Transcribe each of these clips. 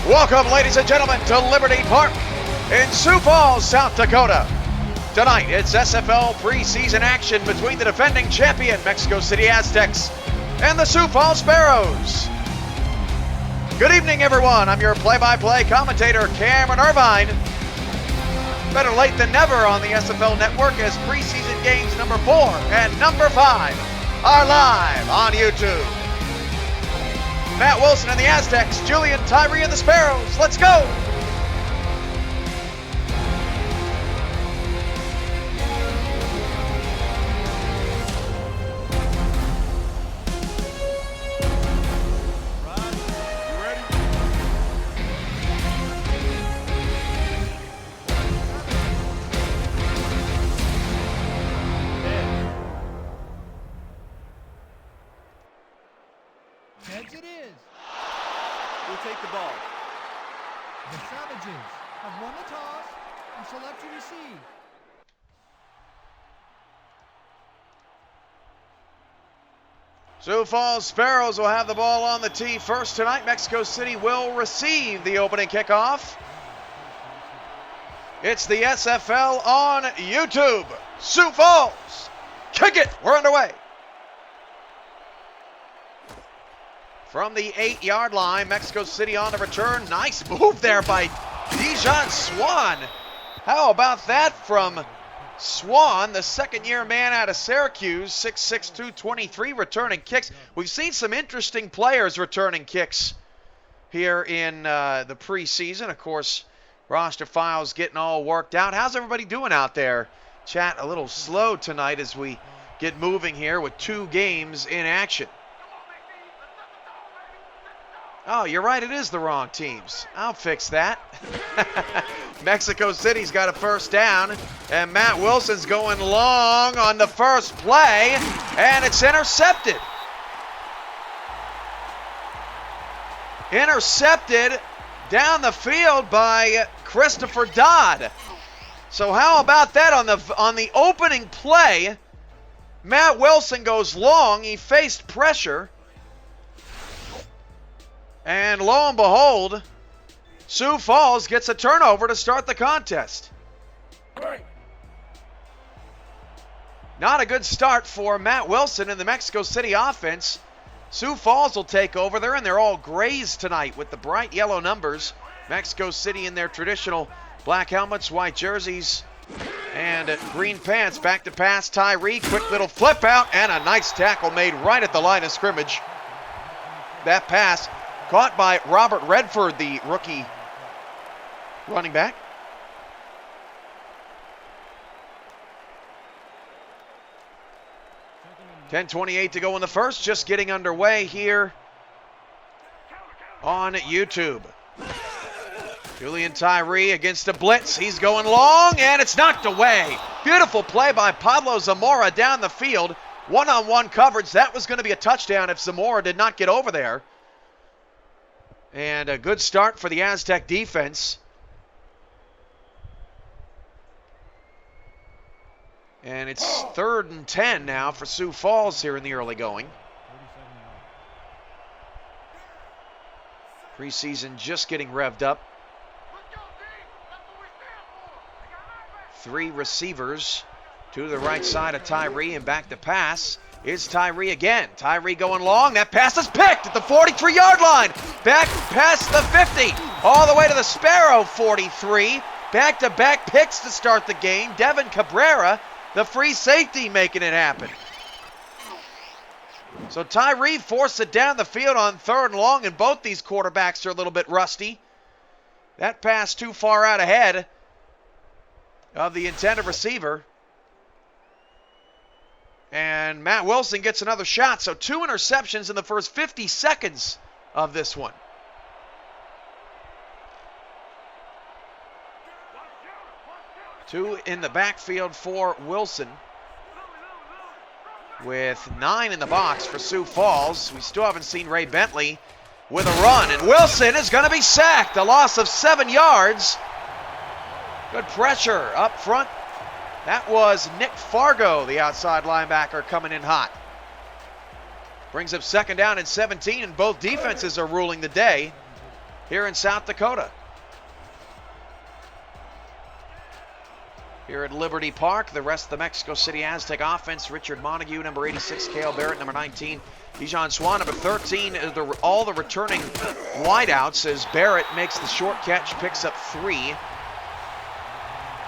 Welcome, ladies and gentlemen, to Liberty Park in Sioux Falls, South Dakota. Tonight, it's SFL preseason action between the defending champion Mexico City Aztecs and the Sioux Falls Sparrows. Good evening, everyone. I'm your play-by-play commentator, Cameron Irvine. Better late than never on the SFL network as preseason games number 4 and number 5 are live on YouTube. Matt Wilson and the Aztecs, Julian Tyree and the Sparrows. Let's go! Heads it is. We'll take the ball. The Savages have won the toss and select to receive. Sioux Falls Sparrows will have the ball on the tee first tonight. Mexico City will receive the opening kickoff. It's the SFL on YouTube. Sioux Falls, kick it. We're underway. From the 8-yard line, Mexico City on the return. Nice move there by Dijon Swan. How about that from Swan, the second-year man out of Syracuse, 6'6", 223, returning kicks. We've seen some interesting players returning kicks here in the preseason. Of course, roster files getting all worked out. How's everybody doing out there? Chat a little slow tonight as we get moving here with 2 games in action. Oh, you're right, it is the wrong teams. I'll fix that. Mexico City's got a first down, and Matt Wilson's going long on the first play, and it's intercepted. Intercepted down the field by Christopher Dodd. So how about that on the opening play? Matt Wilson goes long, he faced pressure. And lo and behold, Sioux Falls gets a turnover to start the contest. Not a good start for Matt Wilson and the Mexico City offense. Sioux Falls will take over. They're in their all grays tonight with the bright yellow numbers. Mexico City in their traditional black helmets, white jerseys, and green pants. Back to pass, Tyree. Quick little flip out and a nice tackle made right at the line of scrimmage. That pass caught by Robert Redford, the rookie running back. .10:28 to go in the first, just getting underway here on YouTube. Julian Tyree against a blitz. He's going long, and it's knocked away. Beautiful play by Pablo Zamora down the field. One-on-one coverage. That was going to be a touchdown if Zamora did not get over there. And a good start for the Aztec defense. And it's 3rd and 10 now for Sioux Falls here in the early going. Preseason just getting revved up. 3 receivers to the right side of Tyree, and back to pass is Tyree again. Tyree going long. That pass is picked at the 43-yard line. Back past the 50. All the way to the Sparrow 43. Back-to-back picks to start the game. Devin Cabrera, the free safety, making it happen. So Tyree forced it down the field on 3rd and long, and both these quarterbacks are a little bit rusty. That pass too far out ahead of the intended receiver. And Matt Wilson gets another shot. So 2 interceptions in the first 50 seconds of this one. Two in the backfield for Wilson, with 9 in the box for Sioux Falls. We still haven't seen Ray Bentley with a run. And Wilson is going to be sacked. A loss of 7 yards. Good pressure up front. That was Nick Fargo, the outside linebacker, coming in hot. Brings up 2nd down and 17, and both defenses are ruling the day. here in South Dakota. Here at Liberty Park, the rest of the Mexico City Aztec offense, Richard Montague, number 86, Cale Barrett, number 19, Dijon Swan, number 13, all the returning wideouts as Barrett makes the short catch, picks up 3.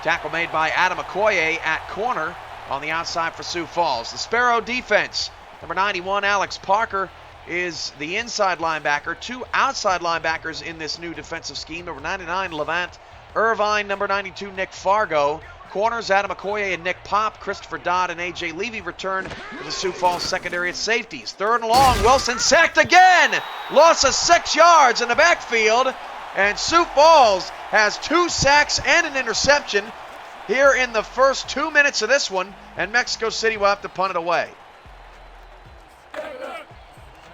Tackle made by Adam Okoye at corner on the outside for Sioux Falls. The Sparrow defense, number 91, Alex Parker, is the inside linebacker. 2 outside linebackers in this new defensive scheme, number 99, Levant Irvine, number 92, Nick Fargo. Corners, Adam Okoye and Nick Pop. Christopher Dodd and A.J. Levy return to the Sioux Falls secondary at safeties. 3rd and long, Wilson sacked again. Loss of 6 yards in the backfield. And Sioux Falls has 2 sacks and an interception here in the first 2 minutes of this one. And Mexico City will have to punt it away.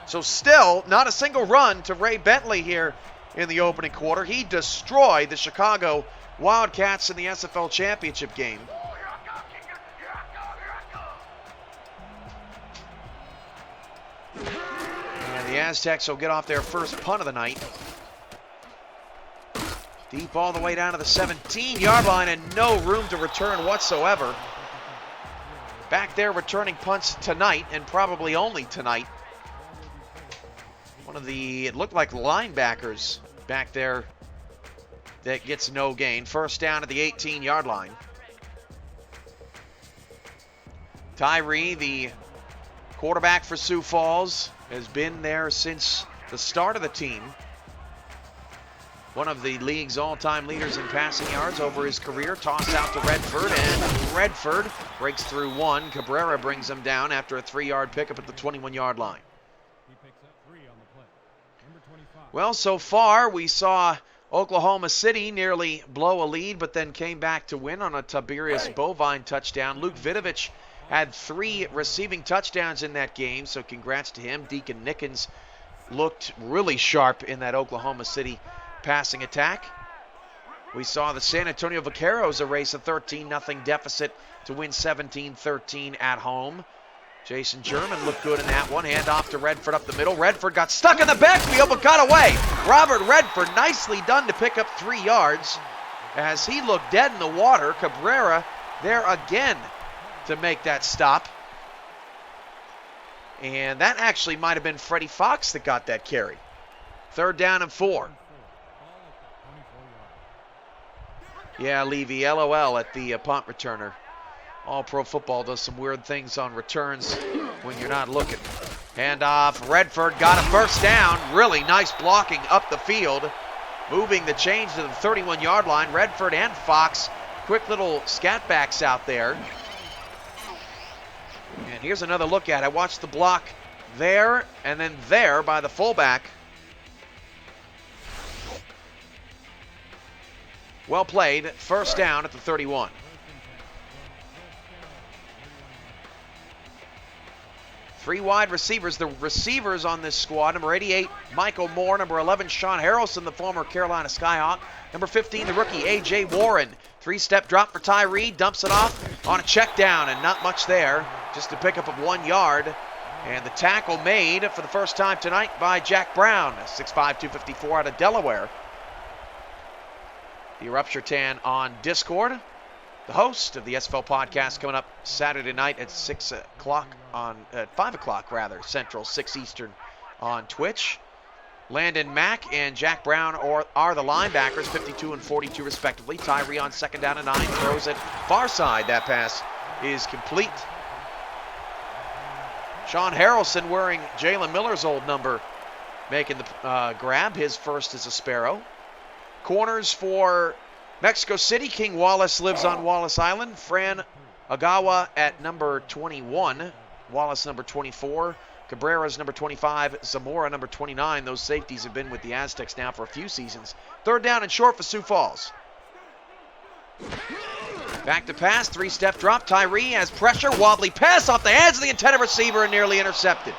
So still, not a single run to Ray Bentley here in the opening quarter. He destroyed the Chicago Wildcats in the SFL championship game. And the Aztecs will get off their first punt of the night. Deep all the way down to the 17-yard line and no room to return whatsoever. Back there returning punts tonight, and probably only tonight. One of the, it looked like linebackers back there that gets no gain. First down at the 18-yard line. Tyree, the quarterback for Sioux Falls, has been there since the start of the team. One of the league's all-time leaders in passing yards over his career. Tossed out to Redford, and Redford breaks through 1. Cabrera brings him down after a 3-yard pickup at the 21-yard line. Well, so far we saw Oklahoma City nearly blow a lead, but then came back to win on a Tiberius Bovine touchdown. Luke Vidovich had 3 receiving touchdowns in that game, so congrats to him. Deacon Nickens looked really sharp in that Oklahoma City passing attack. We saw the San Antonio Vaqueros erase a 13-0 deficit to win 17-13 at home. Jason German looked good in that one. Hand off to Redford up the middle. Redford got stuck in the backfield but got away. Robert Redford, nicely done to pick up 3 yards as he looked dead in the water. Cabrera there again to make that stop. And that actually might have been Freddie Fox that got that carry. 3rd down and 4. Yeah, Levy, LOL at the punt returner. All Pro Football does some weird things on returns when you're not looking. Handoff, Redford got a first down. Really nice blocking up the field. Moving the change to the 31-yard line. Redford and Fox, quick little scat backs out there. And here's another look at it. Watch the block there and then there by the fullback. Well played. First down at the 31. Three wide receivers. The receivers on this squad, number 88, Michael Moore. Number 11, Sean Harrelson, the former Carolina Skyhawk. Number 15, the rookie, A.J. Warren. 3-step drop for Tyree. Dumps it off on a check down, and not much there. Just a pickup of 1 yard. And the tackle made for the first time tonight by Jack Brown, 6'5", 254 out of Delaware. The Rupture Tan on Discord. The host of the SFL podcast coming up Saturday night at 6 o'clock at 5 o'clock rather, Central, 6 Eastern on Twitch. Landon Mack and Jack Brown are the linebackers, 52 and 42 respectively. Tyree on 2nd down and 9, throws it far side. That pass is complete. Sean Harrelson, wearing Jalen Miller's old number, making the grab, his first as a Sparrow. Corners for Mexico City. King Wallace lives on Wallace Island. Fran Agawa at number 21. Wallace number 24. Cabrera's number 25. Zamora number 29. Those safeties have been with the Aztecs now for a few seasons. 3rd down and short for Sioux Falls. Back to pass. 3-step drop. Tyree has pressure. Wobbly pass off the hands of the intended receiver and nearly intercepted.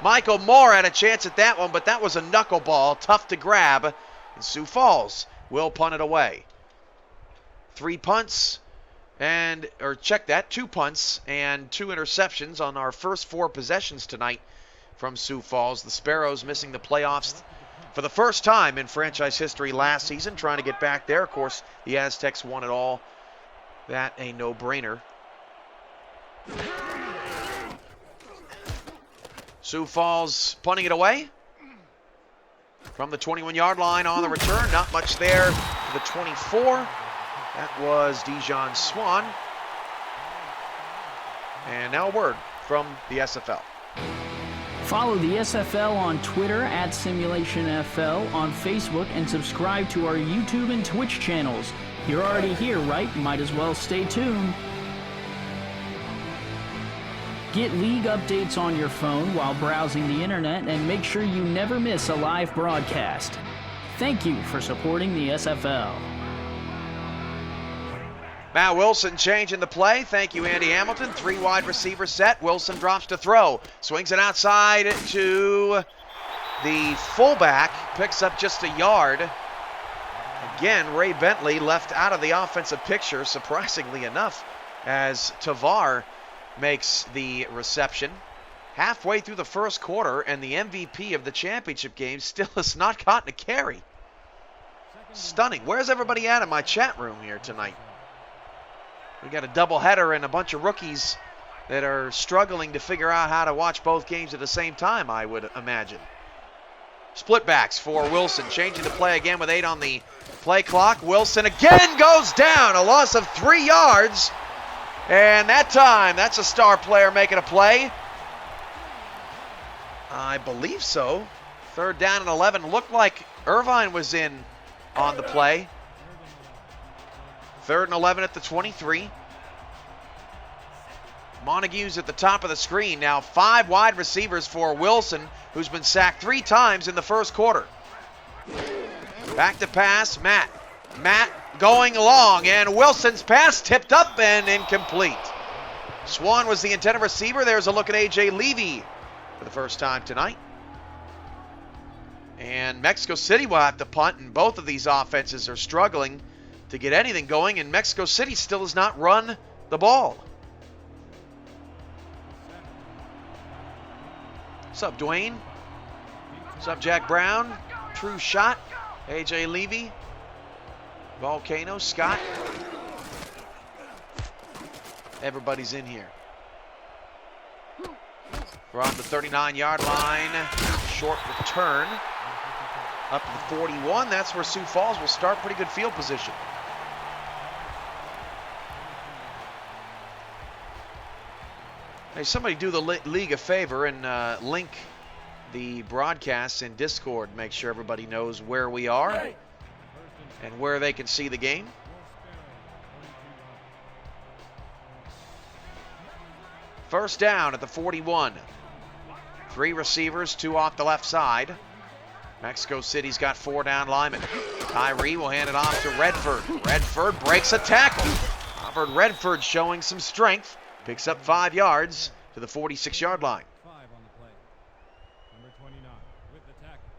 Michael Moore had a chance at that one, but that was a knuckleball. Tough to grab. And Sioux Falls will punt it away. 2 punts and 2 punts and 2 interceptions on our first 4 possessions tonight from Sioux Falls. The Sparrows missing the playoffs for the first time in franchise history last season, trying to get back there. Of course, the Aztecs won it all. That a no-brainer. Sioux Falls punting it away from the 21-yard line on the return. Not much there to the 24. That was Dijon Swan. And now a word from the SFL. Follow the SFL on Twitter @SimulationFL, on Facebook, and subscribe to our YouTube and Twitch channels. You're already here, right? Might as well stay tuned. Get league updates on your phone while browsing the internet, and make sure you never miss a live broadcast. Thank you for supporting the SFL. Matt Wilson changing the play. Thank you, Andy Hamilton. 3 wide receiver set. Wilson drops to throw. Swings it outside to the fullback. Picks up just a yard. Again, Ray Bentley left out of the offensive picture, surprisingly enough, as Tavar makes the reception. Halfway through the first quarter, and the MVP of the championship game still has not gotten a carry. Stunning. Where's everybody at in my chat room here tonight? We got a doubleheader and a bunch of rookies that are struggling to figure out how to watch both games at the same time, I would imagine. Split backs for Wilson, changing the play again with 8 on the play clock. Wilson again goes down, a loss of 3 yards. And that time, that's a star player making a play. I believe so. 3rd down and 11. Looked like Irvine was in on the play. 3rd and 11 at the 23. Montague's at the top of the screen. Now 5 wide receivers for Wilson, who's been sacked 3 times in the first quarter. Back to pass, Matt. Matt going long, and Wilson's pass tipped up and incomplete. Swan was the intended receiver. There's a look at A.J. Levy for the first time tonight. And Mexico City will have to punt, and both of these offenses are struggling to get anything going, and Mexico City still has not run the ball. What's up, Dwayne? What's up, Jack Brown? True shot. A.J. Levy. Volcano. Scott. Everybody's in here. We're on the 39-yard line. Short return. Up to the 41. That's where Sioux Falls will start. Pretty good field position. Hey, somebody do the league a favor and link the broadcasts in Discord. Make sure everybody knows where we are and where they can see the game. First down at the 41. 3 receivers, 2 off the left side. Mexico City's got 4 down linemen. Tyree will hand it off to Redford. Redford breaks a tackle. Robert Redford showing some strength. Picks up 5 yards to the 46-yard line. 5 on the play. Number 29 with the tackle.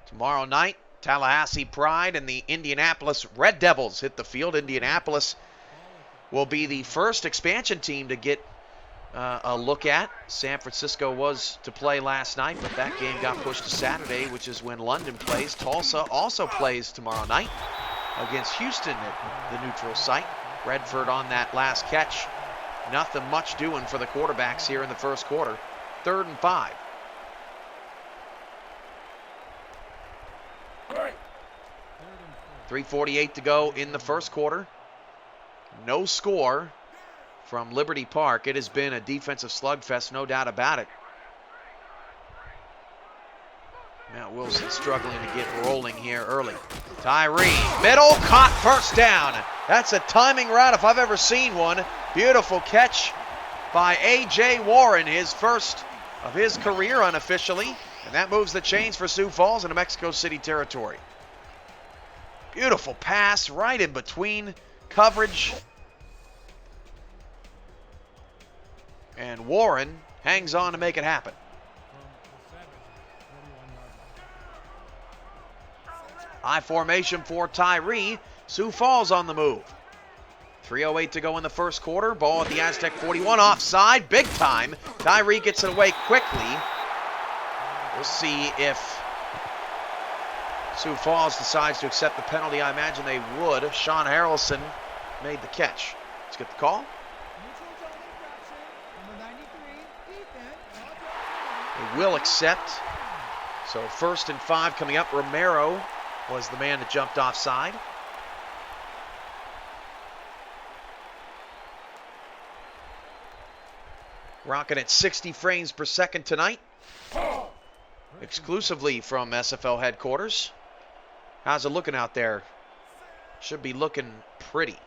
Tomorrow night, Tallahassee Pride and the Indianapolis Red Devils hit the field. Indianapolis will be the first expansion team to get a look at. San Francisco was to play last night, but that game got pushed to Saturday, which is when London plays. Tulsa also plays tomorrow night against Houston at the neutral site. Redford on that last catch. Nothing much doing for the quarterbacks here in the first quarter. 3rd and 5. .348 to go in the first quarter. No score from Liberty Park. It has been a defensive slugfest, no doubt about it. Matt Wilson struggling to get rolling here early. Tyree, middle, caught, first down. That's a timing route if I've ever seen one. Beautiful catch by A.J. Warren, his first of his career unofficially. And that moves the chains for Sioux Falls into Mexico City territory. Beautiful pass right in between coverage. And Warren hangs on to make it happen. High formation for Tyree. Sioux Falls on the move. 3:08 to go in the first quarter. Ball at the Aztec 41. Offside. Big time. Tyree gets it away quickly. We'll see if Sioux Falls decides to accept the penalty. I imagine they would. Sean Harrelson made the catch. Let's get the call. Neutral zone infraction. Number 93, defense. They will accept. So 1st and 5 coming up. Romero was the man that jumped offside. Rocking at 60 frames per second tonight. Exclusively from SFL headquarters. How's it looking out there? Should be looking pretty.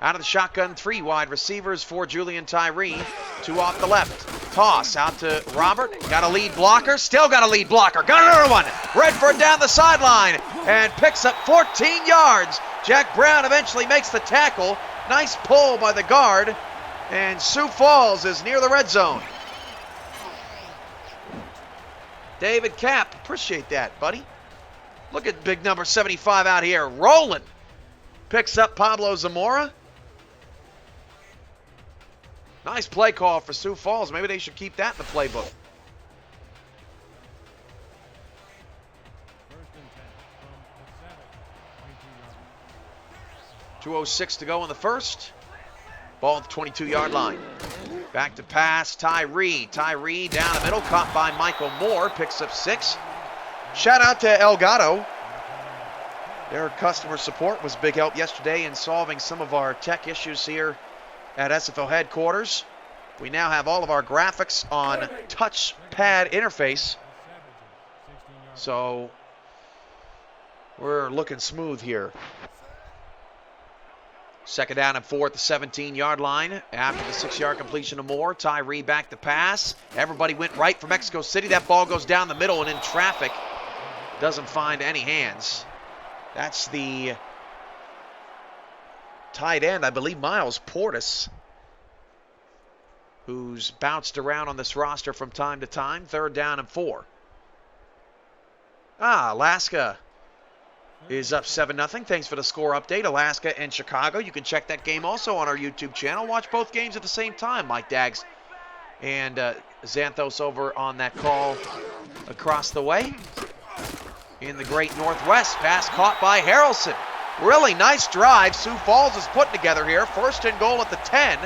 Out of the shotgun, 3 wide receivers for Julian Tyree. 2 off the left. Toss out to Robert. Got a lead blocker. Still got a lead blocker. Got another one. Redford down the sideline and picks up 14 yards. Jack Brown eventually makes the tackle. Nice pull by the guard. And Sioux Falls is near the red zone. David Kapp, appreciate that, buddy. Look at big number 75 out here, rolling. Picks up Pablo Zamora. Nice play call for Sioux Falls. Maybe they should keep that in the playbook. 2:06 to go in the first. Ball at the 22-yard line. Back to pass, Tyree. Tyree down the middle, caught by Michael Moore, picks up 6. Shout out to Elgato. Their customer support was a big help yesterday in solving some of our tech issues here at SFL headquarters. We now have all of our graphics on touchpad interface. So we're looking smooth here. 2nd down and 4 at the 17-yard line. After the 6-yard completion of Moore, Tyree back to pass. Everybody went right for Mexico City. That ball goes down the middle and in traffic. Doesn't find any hands. That's the tight end, I believe, Miles Portis, who's bounced around on this roster from time to time. 3rd down and 4. Alaska is up 7-0. Thanks for the score update. Alaska and Chicago. You can check that game also on our YouTube channel. Watch both games at the same time. Mike Daggs and Xanthos over on that call across the way. In the great Northwest, pass caught by Harrelson. Really nice drive Sioux Falls is putting together here. 1st and goal at the 10.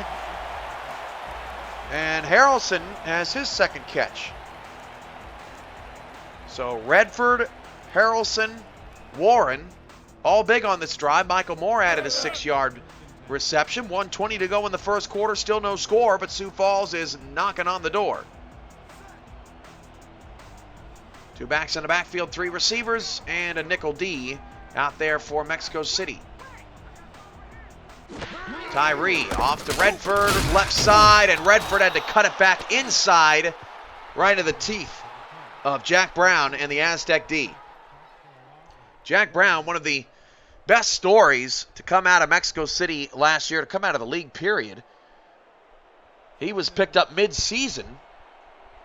And Harrelson has his 2nd catch. So Redford, Harrelson, Warren, all big on this drive. Michael Moore added a 6-yard reception. 1:20 to go in the first quarter. Still no score, but Sioux Falls is knocking on the door. 2 backs in the backfield, 3 receivers, and a nickel D out there for Mexico City. Tyree off to Redford, left side, and Redford had to cut it back inside, right in the teeth of Jack Brown and the Aztec D. Jack Brown, one of the best stories to come out of Mexico City last year, to come out of the league, period. He was picked up mid-season,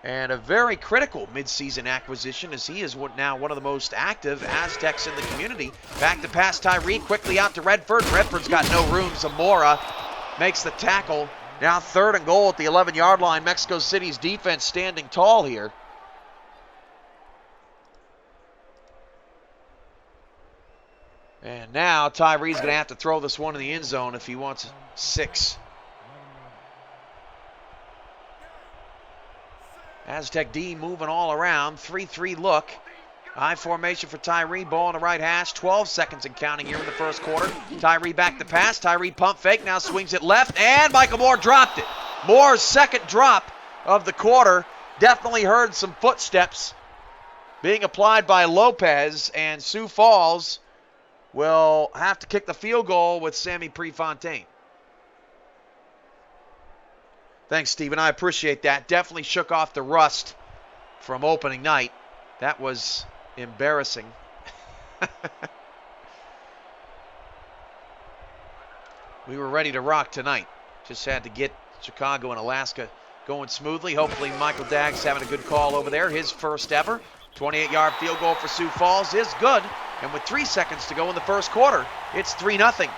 and a very critical mid-season acquisition, as he is now one of the most active Aztecs in the community. Back to pass Tyree, quickly out to Redford. Redford's got no room. Zamora makes the tackle. Now 3rd and goal at the 11-yard line. Mexico City's defense standing tall here. And now Tyree's going to have to throw this one in the end zone if he wants 6. Aztec D moving all around. 3-3 look. I formation for Tyree. Ball in the right hash. 12 seconds and counting here in the first quarter. Tyree back to pass. Tyree pump fake. Now swings it left. And Michael Moore dropped it. Moore's 2nd drop of the quarter. Definitely heard some footsteps being applied by Lopez. And Sioux Falls will have to kick the field goal with Sammy Prefontaine. Thanks, Stephen. I appreciate that. Definitely shook off the rust from opening night. That was embarrassing. We were ready to rock tonight. Just had to get Chicago and Alaska going smoothly. Hopefully Michael Daggs having a good call over there. His first ever. 28-yard field goal for Sioux Falls is good. And with 3 seconds to go in the first quarter, it's 3-0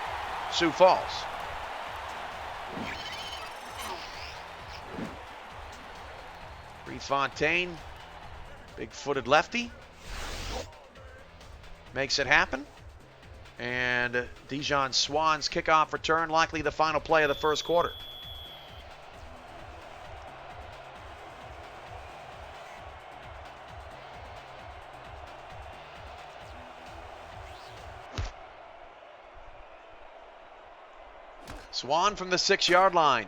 Sioux Falls. Fontaine, big-footed lefty, makes it happen. And Dijon Swan's kickoff return, likely the final play of the first quarter. Swan from the 6-yard line.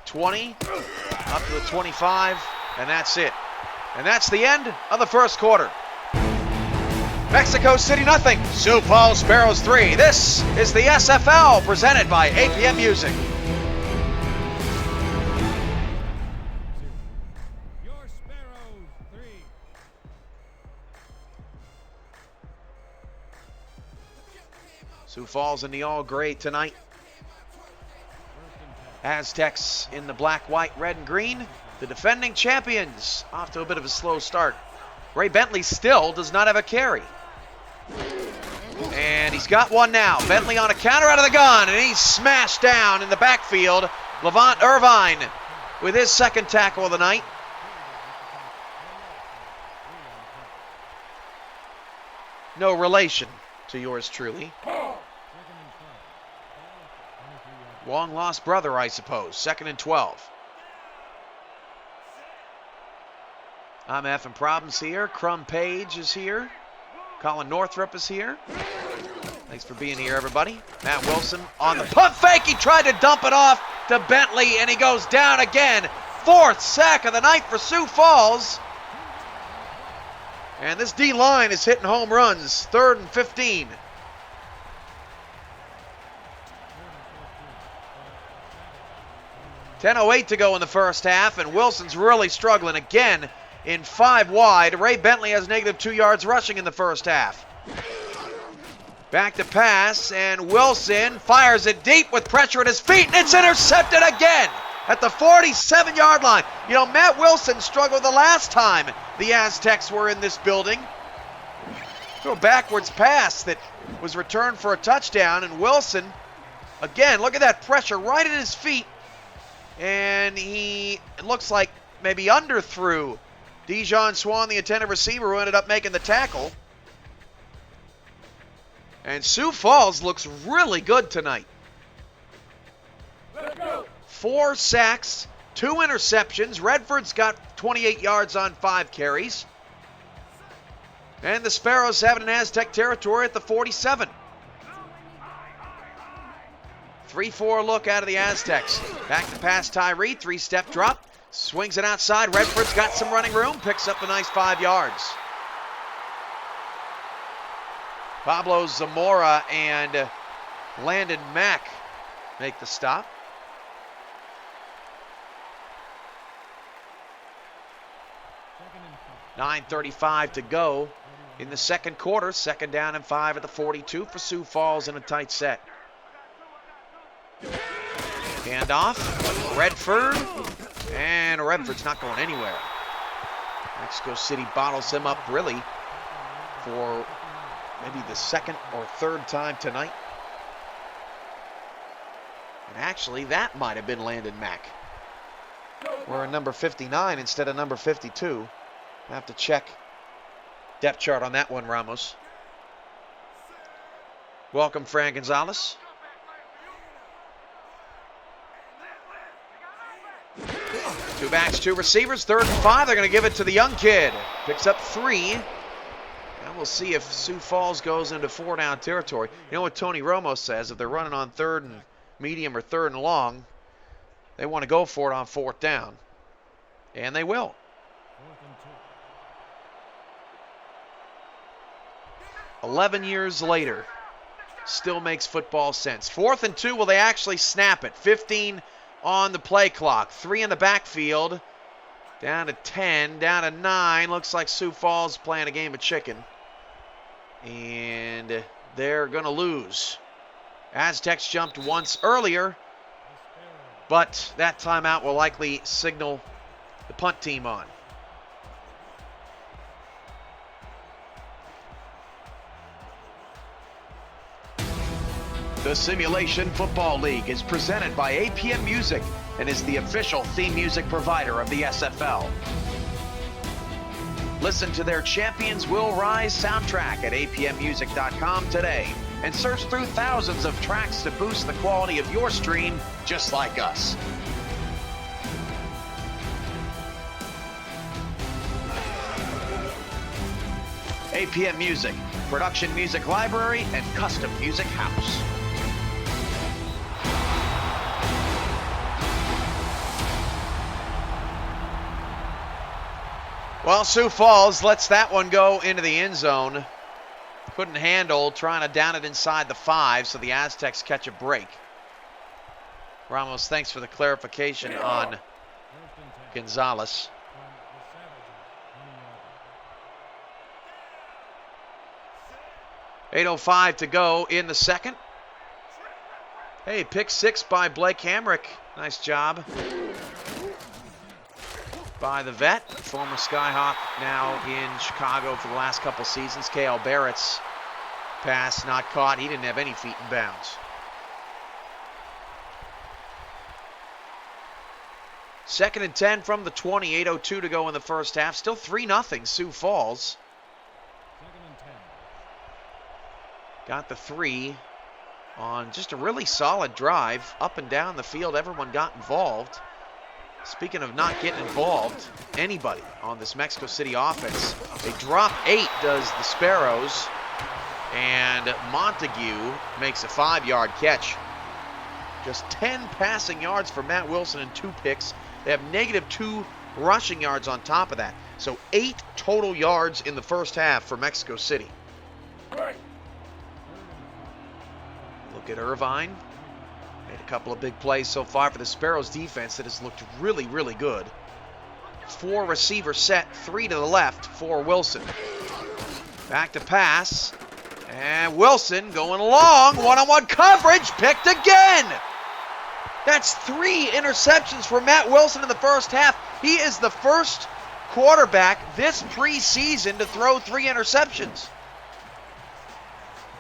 20, up to the 25, and that's it. And that's the end of the first quarter. Mexico City nothing, Sioux Falls Sparrows 3. This is the SFL presented by APM Music. Your Sparrows 3. Sioux Falls in the all-gray tonight. Aztecs in the black, white, red, and green. The defending champions off to a bit of a slow start. Ray Bentley still does not have a carry. And he's got one now. Bentley on a counter out of the gun, and he's smashed down in the backfield. Levant Irvine with his second tackle of the night. No relation to yours truly. Long lost brother, I suppose. 2nd and 12. I'm effing Problems here. Crum Page is here. Colin Northrup is here. Thanks for being here, everybody. Matt Wilson on the punt fake. He tried to dump it off to Bentley, and he goes down again. 4th sack of the night for Sioux Falls. And this D-line is hitting home runs. 3rd and 15. 10:08 to go in the first half, and Wilson's really struggling again in 5 wide. Ray Bentley has -2 yards rushing in the first half. Back to pass, and Wilson fires it deep with pressure at his feet, and it's intercepted again at the 47-yard line. You know, Matt Wilson struggled the last time the Aztecs were in this building. Threw a backwards pass that was returned for a touchdown, and Wilson, again, look at that pressure right at his feet. And it looks like maybe underthrew Dijon Swan, the intended receiver, who ended up making the tackle. And Sioux Falls looks really good tonight. 4 sacks, 2 interceptions. Redford's got 28 yards on 5 carries. And the Sparrows have it in Aztec territory at the 47. 3-4 look out of the Aztecs. Back to pass Tyree, 3-step drop. Swings it outside. Redford's got some running room. Picks up a nice 5 yards. Pablo Zamora and Landon Mack make the stop. .9:35 to go in the second quarter. 2nd down and 5 at the 42 for Sioux Falls in a tight set. Handoff, Redford, and Redford's not going anywhere. Mexico City bottles him up really for maybe the 2nd or 3rd time tonight. And actually, that might have been Landon Mack. We're in number 59 instead of number 52. I have to check depth chart on that one, Ramos. Welcome, Fran Gonzalez. Two backs, 2 receivers, 3rd and 5. They're going to give it to the young kid. Picks up 3. And we'll see if Sioux Falls goes into 4-down territory. You know what Tony Romo says? If they're running on 3rd and medium or 3rd and long, they want to go for it on 4th down. And they will. 11 years later, still makes football sense. 4th and 2, will they actually snap it? 15 on the play clock. 3 in the backfield. Down to 10, down to 9. Looks like Sioux Falls playing a game of chicken. And they're going to lose. Aztecs jumped once earlier, but that timeout will likely signal the punt team on. The Simulation Football League is presented by APM Music and is the official theme music provider of the SFL. Listen to their Champions Will Rise soundtrack at apmmusic.com today and search through thousands of tracks to boost the quality of your stream just like us. APM Music, production music library and custom music house. Well, Sioux Falls lets that one go into the end zone. Couldn't handle trying to down it inside the 5, so the Aztecs catch a break. Ramos, thanks for the clarification on Gonzalez. 8:05 to go in the second. Hey, pick 6 by Blake Hamrick. Nice job by the vet, former Skyhawk, now in Chicago for the last couple seasons. K.L. Barrett's pass not caught. He didn't have any feet in bounds. Second and 10 from the 20. 8:02 to go in the first half. Still 3-0 Sioux Falls. Got the 3 on just a really solid drive. Up and down the field, everyone got involved. Speaking of not getting involved, anybody on this Mexico City offense. They drop 8, does the Sparrows, and Montague makes a 5-yard catch. Just 10 passing yards for Matt Wilson and 2 picks. They have -2 rushing yards on top of that. So 8 total yards in the first half for Mexico City. Look at Irvine. Made a couple of big plays so far for the Sparrows defense that has looked really, really good. 4 receiver set, 3 to the left for Wilson. Back to pass. And Wilson going long. One-on-one coverage. Picked again. That's 3 interceptions for Matt Wilson in the first half. He is the first quarterback this preseason to throw 3 interceptions.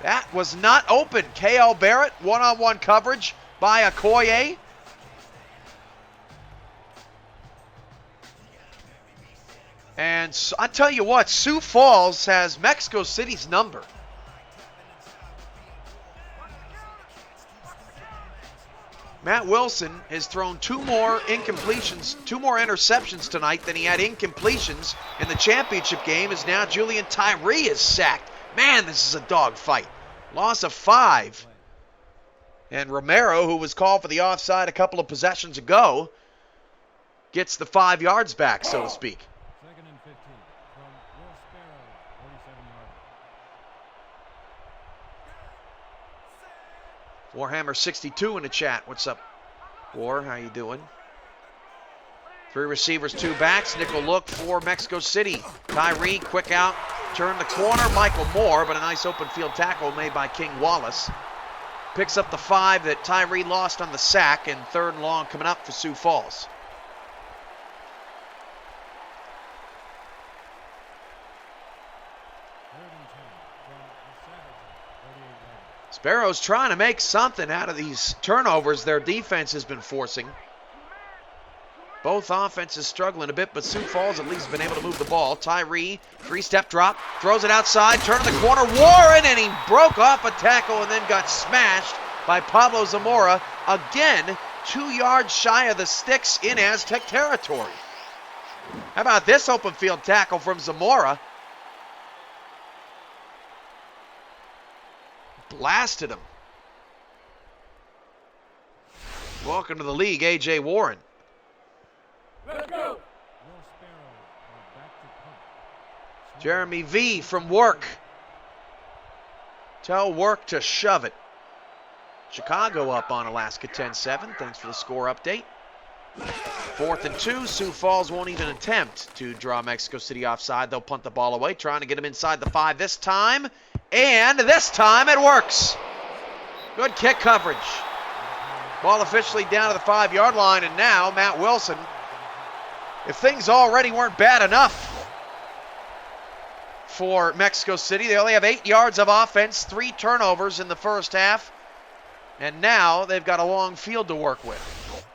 That was not open. K.L. Barrett, one-on-one coverage by Okoye. And so, I tell you what, Sioux Falls has Mexico City's number. Matt Wilson has thrown 2 more incompletions, 2 more interceptions tonight than he had incompletions in the championship game, as now Julian Tyree is sacked. Man, this is a dogfight. Loss of 5. And Romero, who was called for the offside a couple of possessions ago, gets the 5 yards back, so to speak. Second and 15 from Will Sparrow, 47 yards. Warhammer 62 in the chat. What's up, War? How you doing? 3 receivers, 2 backs. Nickel look for Mexico City. Tyree, quick out, turn the corner. Michael Moore, but a nice open field tackle made by King Wallace. Picks up the 5 that Tyree lost on the sack, and 3rd and long coming up for Sioux Falls. Sparrows trying to make something out of these turnovers their defense has been forcing. Both offenses struggling a bit, but Sioux Falls at least been able to move the ball. Tyree, 3-step drop, throws it outside, turn the corner, Warren, and he broke off a tackle and then got smashed by Pablo Zamora. Again, 2 yards shy of the sticks in Aztec territory. How about this open field tackle from Zamora? Blasted him. Welcome to the league, A.J. Warren. Let's go. Jeremy V from Work. Tell Work to shove it. Chicago up on Alaska 10-7. Thanks for the score update. 4th and 2. Sioux Falls won't even attempt to draw Mexico City offside. They'll punt the ball away, trying to get him inside the 5 this time. And this time it works. Good kick coverage. Ball officially down to the 5-yard line, and now Matt Wilson, if things already weren't bad enough for Mexico City, they only have 8 yards of offense, 3 turnovers in the first half, and now they've got a long field to work with.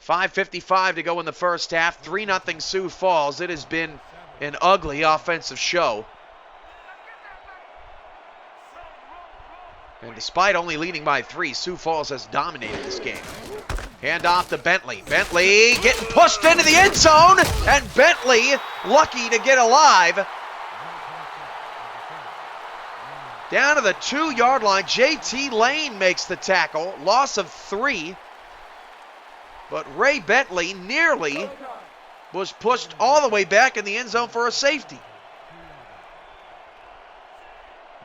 5:55 to go in the first half. 3-0 Sioux Falls. It has been an ugly offensive show. And despite only leading by 3, Sioux Falls has dominated this game. Hand off to Bentley. Bentley getting pushed into the end zone, and Bentley lucky to get alive. Down to the 2-yard line, JT Lane makes the tackle. Loss of 3. But Ray Bentley nearly was pushed all the way back in the end zone for a safety.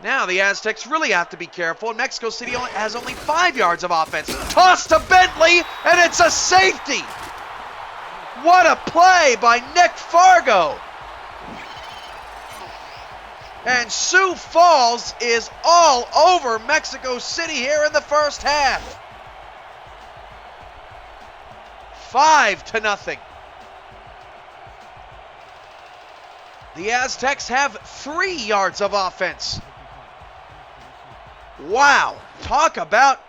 Now the Aztecs really have to be careful. Mexico City has only 5 yards of offense. Toss to Bentley, and it's a safety. What a play by Nick Fargo. And Sioux Falls is all over Mexico City here in the first half. 5-0. The Aztecs have 3 yards of offense. Wow, talk about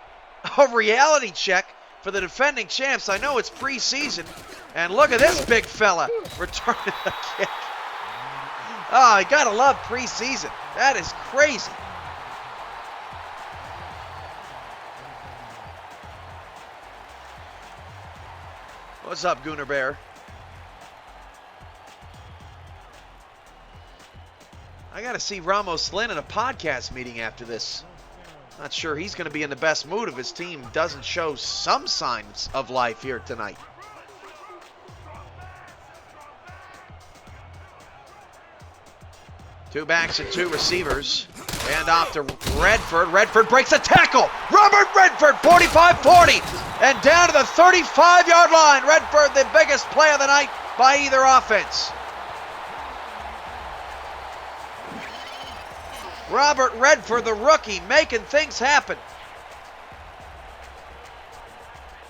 a reality check for the defending champs. I know it's preseason, and look at this big fella returning the kick. Oh, you gotta love preseason. That is crazy. What's up, Gooner Bear? I gotta see Ramos Lynn in a podcast meeting after this. Not sure he's going to be in the best mood if his team doesn't show some signs of life here tonight. Two backs and 2 receivers. Hand off to Redford. Redford breaks the tackle. Robert Redford, 45-40. And down to the 35-yard line. Redford, the biggest play of the night by either offense. Robert Redford, the rookie, making things happen.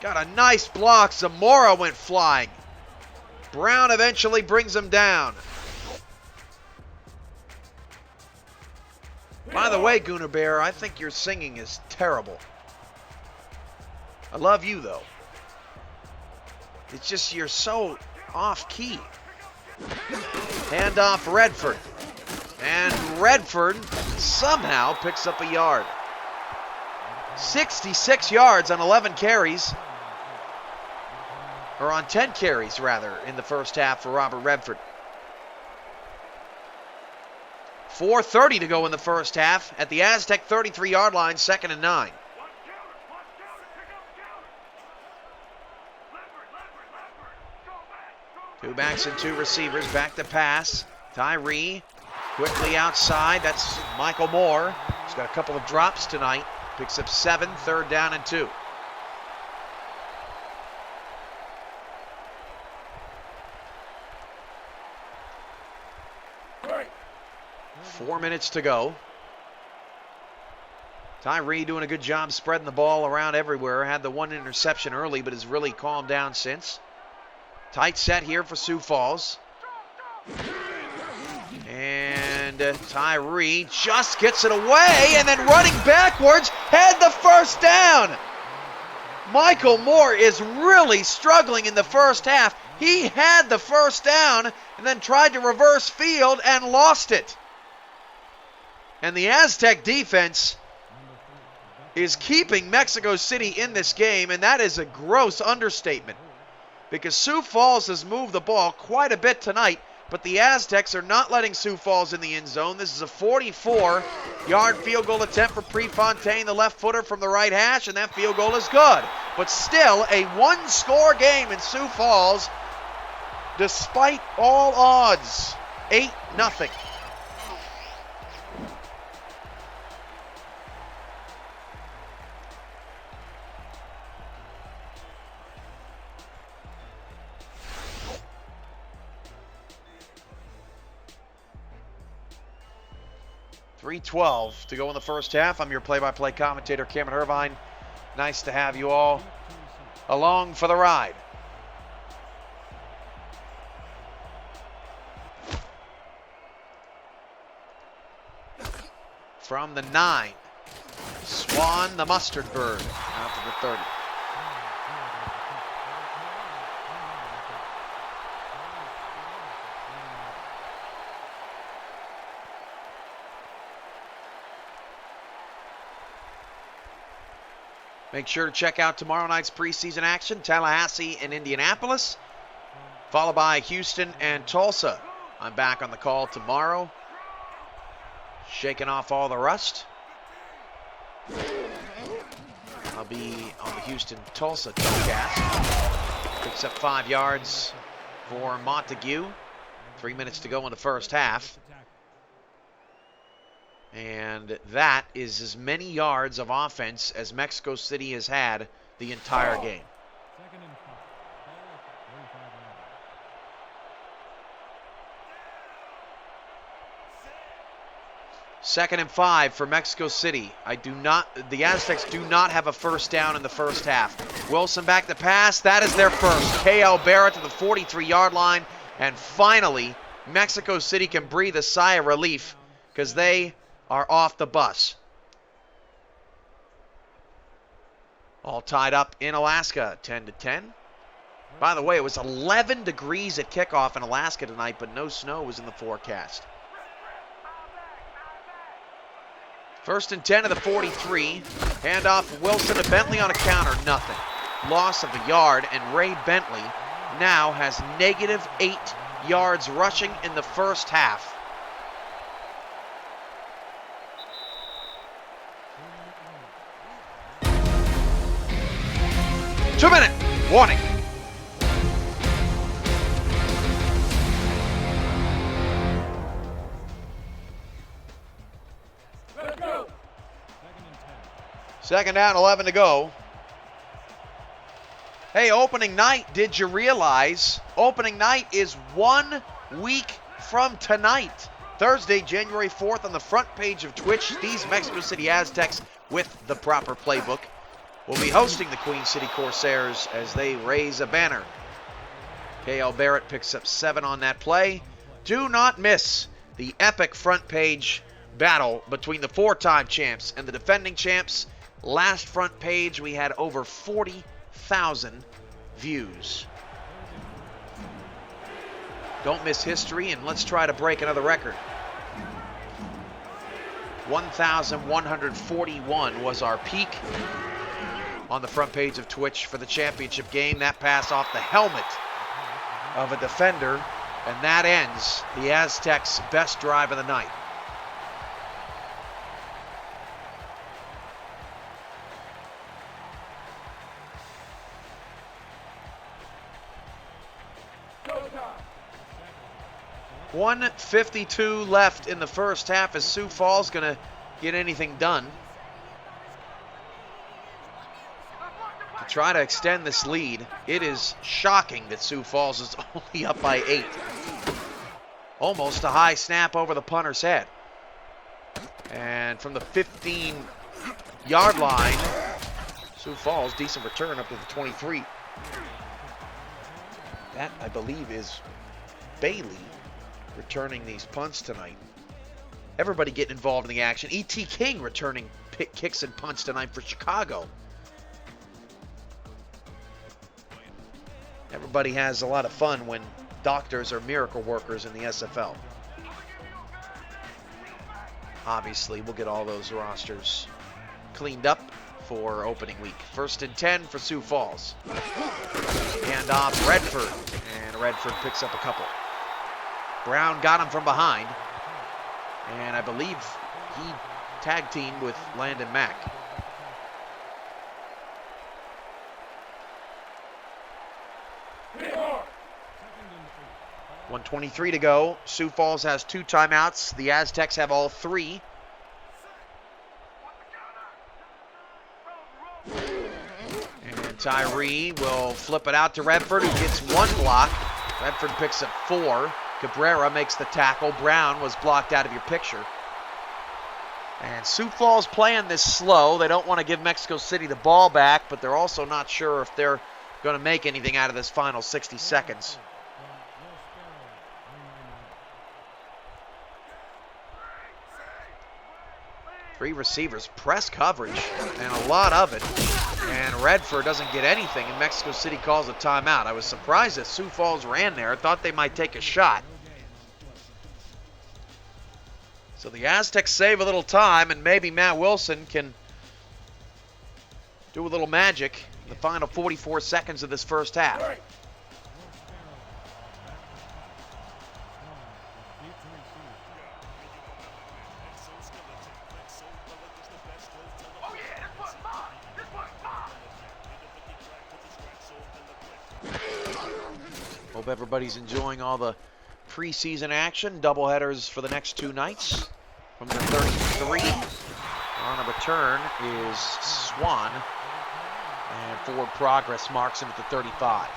Got a nice block. Zamora went flying. Brown eventually brings him down. By the way, Gooner Bear, I think your singing is terrible. I love you, though. It's just you're so off-key. Hand off Redford. And Redford somehow picks up a yard. 66 yards on 11 carries. Or on 10 carries, rather, in the first half for Robert Redford. 4:30 to go in the first half at the Aztec 33-yard line, 2nd and 9. Two backs and 2 receivers, back to pass. Tyree quickly outside. That's Michael Moore. He's got a couple of drops tonight. Picks up 7, 3rd down and 2. Right. 4 minutes to go. Tyree doing a good job spreading the ball around everywhere. Had the 1 interception early, but has really calmed down since. Tight set here for Sioux Falls. And Tyree just gets it away, and then running backwards, had the first down. Michael Moore is really struggling in the first half. He had the first down and then tried to reverse field and lost it. And the Aztec defense is keeping Mexico City in this game, and that is a gross understatement because Sioux Falls has moved the ball quite a bit tonight, but the Aztecs are not letting Sioux Falls in the end zone. This is a 44-yard field goal attempt for Prefontaine, the left footer from the right hash, and that field goal is good. But still a 1-score game in Sioux Falls despite all odds. 8-0. .312 to go in the first half. I'm your play-by-play commentator, Cameron Irvine. Nice to have you all along for the ride. From the 9, Swan, the mustard bird, out to the 30. Make sure to check out tomorrow night's preseason action, Tallahassee and Indianapolis, followed by Houston and Tulsa. I'm back on the call tomorrow, shaking off all the rust. I'll be on the Houston-Tulsa telecast. Picks up 5 yards for Montague. 3 minutes to go in the first half. And that is as many yards of offense as Mexico City has had the entire game. Second and 5 for Mexico City. The Aztecs do not have a first down in the first half. Wilson back to pass. That is their first. K.L. Barrett to the 43-yard line. And finally, Mexico City can breathe a sigh of relief because they are off the bus. All tied up in Alaska, 10-10. By the way, it was 11 degrees at kickoff in Alaska tonight, but no snow was in the forecast. First and 10 of the 43. Handoff Wilson to Bentley on a counter. Nothing. Loss of a yard, and Ray Bentley now has -8 yards rushing in the first half. Two-minute warning. Let's go. Second down, 11 to go. Hey, opening night, did you realize opening night is 1 week from tonight? Thursday, January 4th, on the front page of Twitch, these Mexico City Aztecs with the proper playbook will be hosting the Queen City Corsairs as they raise a banner. K.L. Barrett picks up 7 on that play. Do not miss the epic front page battle between the 4-time champs and the defending champs. Last front page, we had over 40,000 views. Don't miss history, and let's try to break another record. 1,141 was our peak on the front page of Twitch for the championship game. That pass off the helmet of a defender, and that ends the Aztecs' best drive of the night. Showtime. 1:52 left in the first half. Is Sioux Falls going to get anything done to try to extend this lead? It is shocking that Sioux Falls is only up by 8. Almost a high snap over the punter's head. And from the 15-yard line, Sioux Falls, decent return up to the 23. That, I believe, is Bailey returning these punts tonight. Everybody getting involved in the action. E.T. King returning kicks and punts tonight for Chicago. Everybody has a lot of fun when doctors are miracle workers in the SFL. Obviously, we'll get all those rosters cleaned up for opening week. First and 10 for Sioux Falls. Hand off Redford, and Redford picks up a couple. Brown got him from behind, and I believe he tag teamed with Landon Mack. Hit hard. 1:23 to go. Sioux Falls has 2 timeouts. The Aztecs have all 3. And Tyree will flip it out to Redford, who gets 1 block. Redford picks up 4. Cabrera makes the tackle. Brown was blocked out of your picture. And Sioux Falls playing this slow. They don't want to give Mexico City the ball back, but they're also not sure if they're going to make anything out of this final 60 seconds. Three receivers, press coverage, and a lot of it. And Redford doesn't get anything, and Mexico City calls a timeout. I was surprised that Sioux Falls ran there. I thought they might take a shot. So the Aztecs save a little time, and maybe Matt Wilson can do a little magic in the final 44 seconds of this first half. Hope everybody's enjoying all the preseason action. Doubleheaders for the next 2 nights from the 33. On a return is Swan. And forward progress marks him at the 35.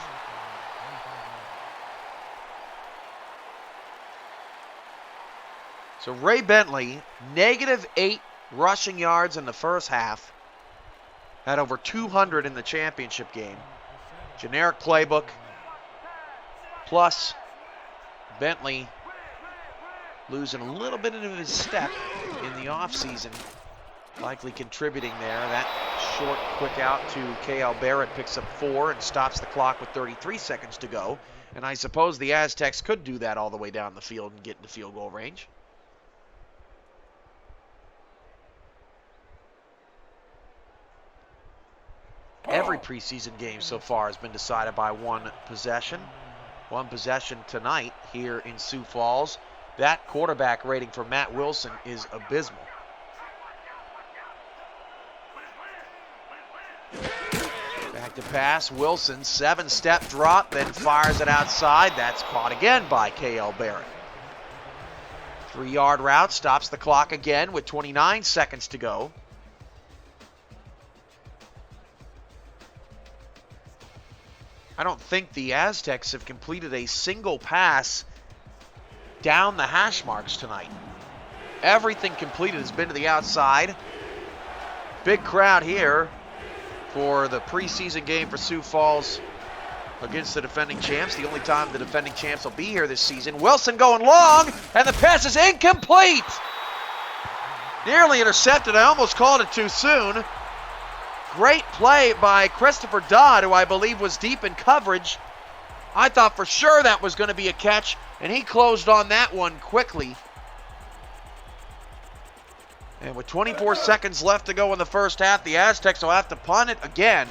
So Ray Bentley, -8 rushing yards in the first half. Had over 200 in the championship game. Generic playbook. Plus, Bentley losing a little bit of his step in the offseason. Likely contributing there. That short quick out to K.L. Barrett picks up 4 and stops the clock with 33 seconds to go. And I suppose the Aztecs could do that all the way down the field and get into field goal range. Every preseason game so far has been decided by one possession. One possession tonight here in Sioux Falls. That quarterback rating for Matt Wilson is abysmal. Back to pass. Wilson, 7-step drop, then fires it outside. That's caught again by K.L. Barrett. 3-yard route, stops the clock again with 29 seconds to go. I don't think the Aztecs have completed a single pass down the hash marks tonight. Everything completed has been to the outside. Big crowd here for the preseason game for Sioux Falls against the defending champs. The only time the defending champs will be here this season. Wilson going long, and the pass is incomplete. Nearly intercepted. I almost called it too soon. Great play by Christopher Dodd, who I believe was deep in coverage. I thought for sure that was going to be a catch, and he closed on that one quickly. And with 24 seconds left to go in the first half, the Aztecs will have to punt it again.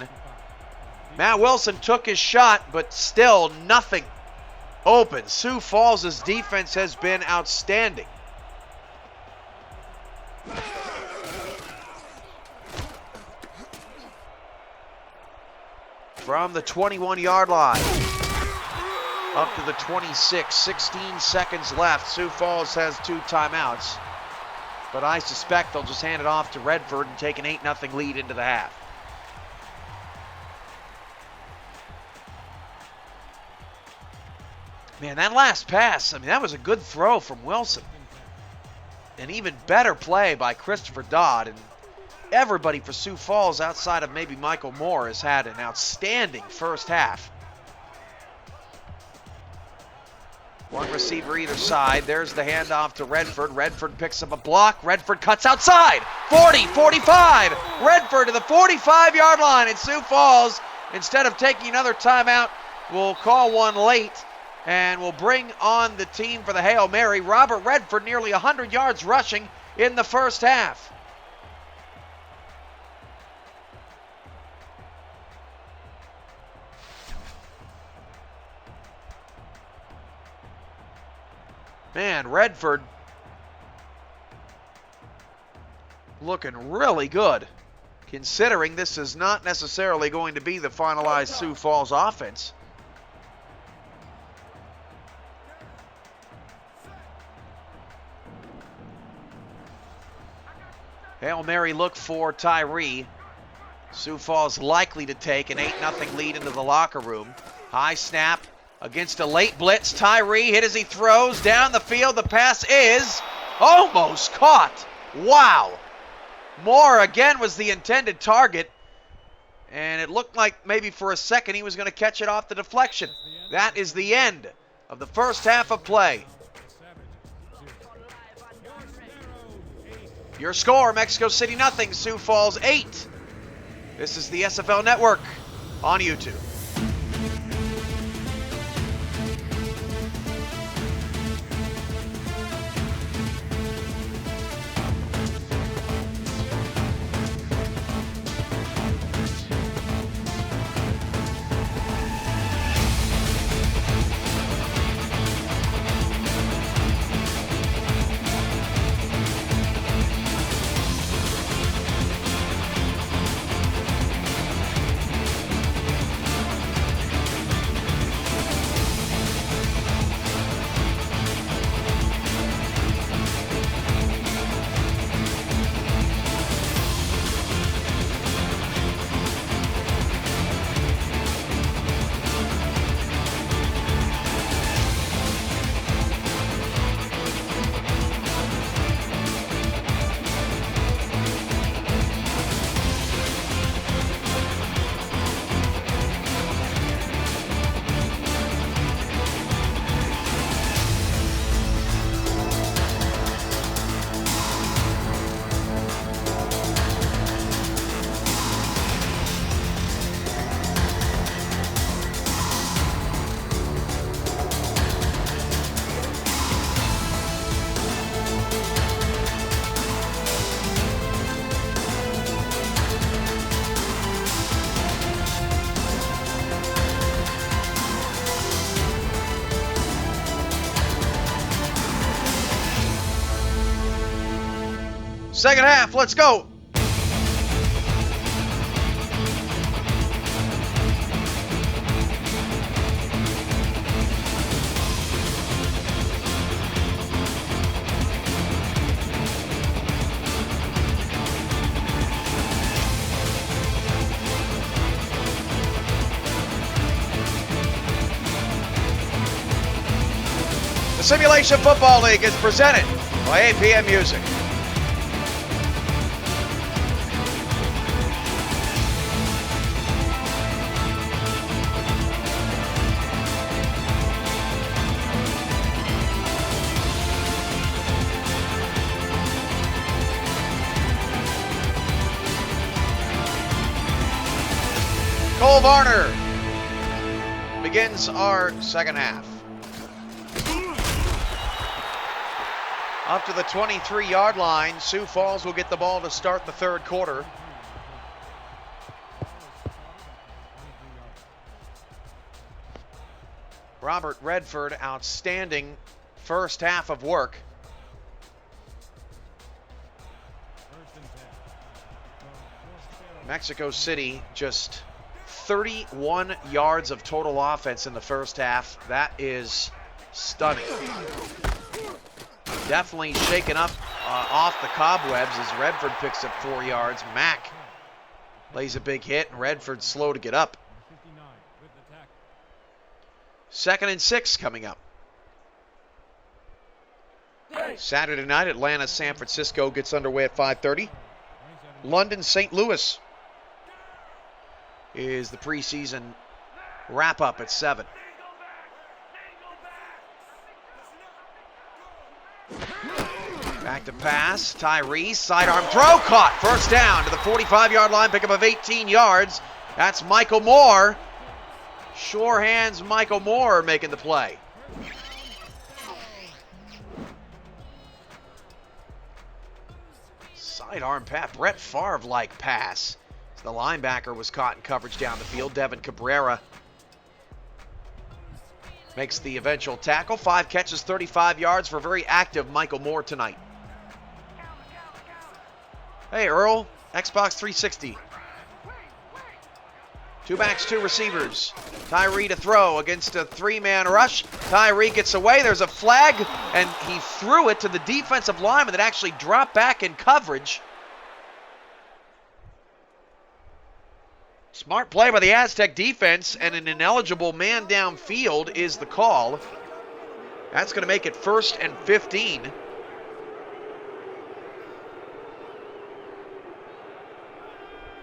Matt Wilson took his shot, but still nothing open. Sioux Falls' defense has been outstanding. From the 21-yard line up to the 26, 16 seconds left. Sioux Falls has 2 timeouts, but I suspect they'll just hand it off to Redford and take an 8-0 lead into the half. Man, that last pass, I mean, that was a good throw from Wilson. An even better play by Christopher Dodd, and everybody for Sioux Falls outside of maybe Michael Moore has had an outstanding first half. One receiver either side. There's the handoff to Redford. Redford picks up a block. Redford cuts outside. 40, 45. Redford to the 45-yard line at Sioux Falls. Instead of taking another timeout, we'll call one late, and we'll bring on the team for the Hail Mary. Robert Redford, nearly 100 yards rushing in the first half. Man, Redford looking really good, considering this is not necessarily going to be the finalized Sioux Falls offense. Hail Mary look for Tyree. Sioux Falls likely to take an 8-0 lead into the locker room. High snap against a late blitz. Tyree hit as he throws down the field. The pass is almost caught. Wow. Moore again was the intended target, and it looked like maybe for a second he was going to catch it off the deflection. That is the end of the first half of play. Your score, Mexico City 0, Sioux Falls 8. This is the SFL Network on YouTube. Second half, let's go. The Simulation Football League is presented by APM Music. Cole Varner begins our second half. Up to the 23-yard line, Sioux Falls will get the ball to start the third quarter. Robert Redford, outstanding first half of work. Mexico City just 31 yards of total offense in the first half. That is stunning. Definitely shaken up off the cobwebs as Redford picks up 4 yards. Mack lays a big hit, and Redford's slow to get up. 2nd and 6 coming up. Saturday night, Atlanta, San Francisco gets underway at 5:30. London, St. Louis is the preseason wrap-up at 7. Back to pass, Tyree, sidearm throw, caught, first down to the 45-yard line, pickup of 18 yards. That's Michael Moore. Sure hands Michael Moore making the play. Sidearm pat, Brett Favre-like pass. The linebacker was caught in coverage down the field. Devin Cabrera makes the eventual tackle. 5 catches, 35 yards for very active Michael Moore tonight. Hey, Earl, Xbox 360. 2 backs, 2 receivers. Tyree to throw against a 3-man rush. Tyree gets away. There's a flag, and he threw it to the defensive lineman that actually dropped back in coverage. Smart play by the Aztec defense, and an ineligible man downfield is the call. That's going to make it 1st and 15.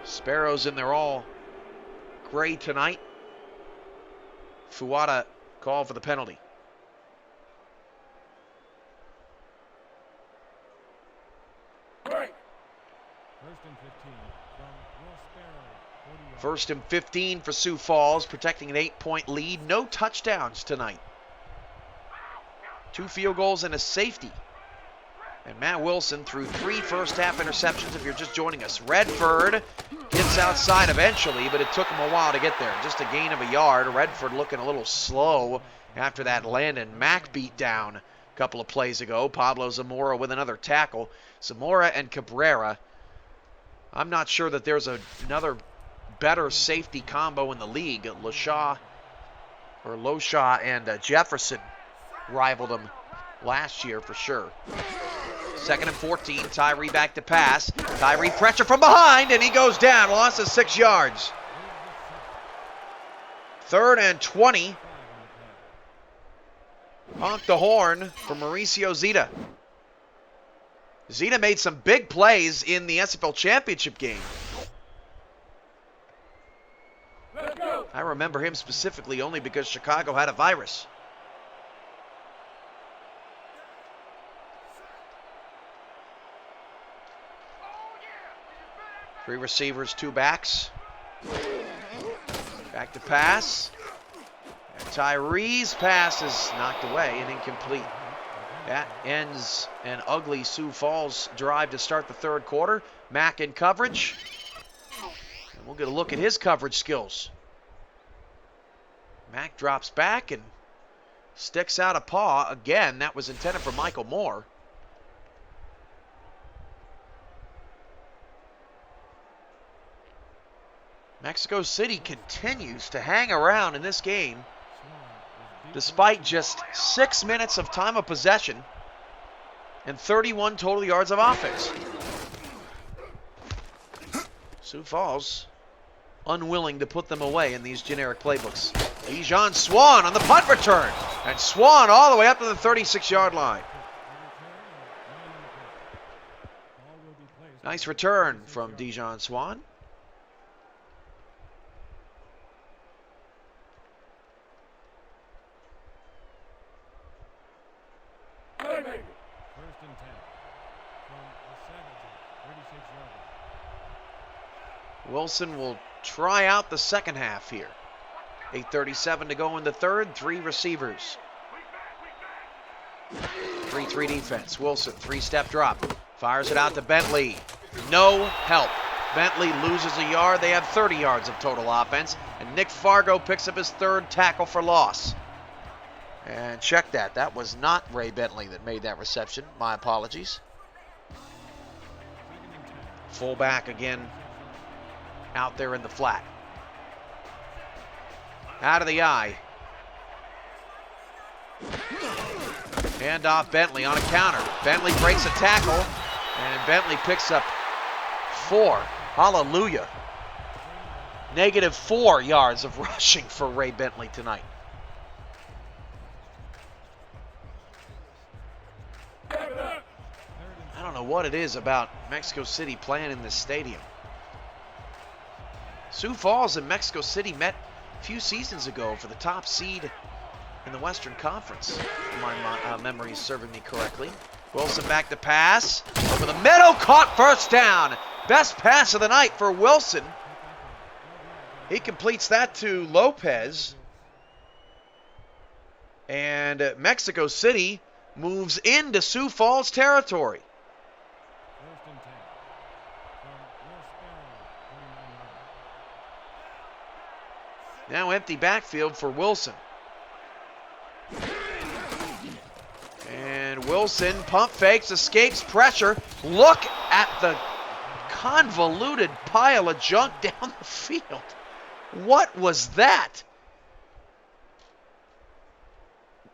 Sparrows in their all gray tonight. Fuada called for the penalty. First and 15 for Sioux Falls, protecting an 8-point lead. No touchdowns tonight. 2 field goals and a safety. And Matt Wilson threw 3 first-half interceptions if you're just joining us. Redford gets outside eventually, but it took him a while to get there. Just a gain of a yard. Redford looking a little slow after that Landon Mack beat down a couple of plays ago. Pablo Zamora with another tackle. Zamora and Cabrera. I'm not sure that there's another better safety combo in the league. Loshaw and Jefferson rivaled him last year for sure. 2nd and 14, Tyree back to pass. Tyree pressure from behind, and he goes down. Loss of 6 yards. 3rd and 20. Honk the horn for Mauricio Zeta. Zeta made some big plays in the SFL Championship game. Let's go. I remember him specifically only because Chicago had a virus. Three receivers, 2 backs. Back to pass. And Tyree's pass is knocked away and incomplete. That ends an ugly Sioux Falls drive to start the third quarter. Mack in coverage. And we'll get a look at his coverage skills. Mack drops back and sticks out a paw. Again, that was intended for Michael Moore. Mexico City continues to hang around in this game despite just 6 minutes of time of possession and 31 total yards of offense. Sioux Falls unwilling to put them away in these generic playbooks. Dijon Swan on the punt return, and Swan all the way up to the 36-yard line. Nice return from Dijon Swan. Wilson will try out the second half here. 8:37 to go in the third. 3 receivers. 3-3 defense. Wilson, 3-step drop. Fires it out to Bentley. No help. Bentley loses a yard. They have 30 yards of total offense. And Nick Fargo picks up his 3rd tackle for loss. And check that. That was not Ray Bentley that made that reception. My apologies. Fullback again out there in the flat. Out of the eye. Hand off Bentley on a counter. Bentley breaks a tackle, and Bentley picks up 4. Hallelujah. -4 yards of rushing for Ray Bentley tonight. I don't know what it is about Mexico City playing in this stadium. Sioux Falls and Mexico City met a few seasons ago for the top seed in the Western Conference, if my memory is serving me correctly. Wilson back to pass. Over the middle, caught, first down. Best pass of the night for Wilson. He completes that to Lopez. And Mexico City moves into Sioux Falls territory. Now empty backfield for Wilson. And Wilson pump fakes, escapes pressure. Look at the convoluted pile of junk down the field. What was that?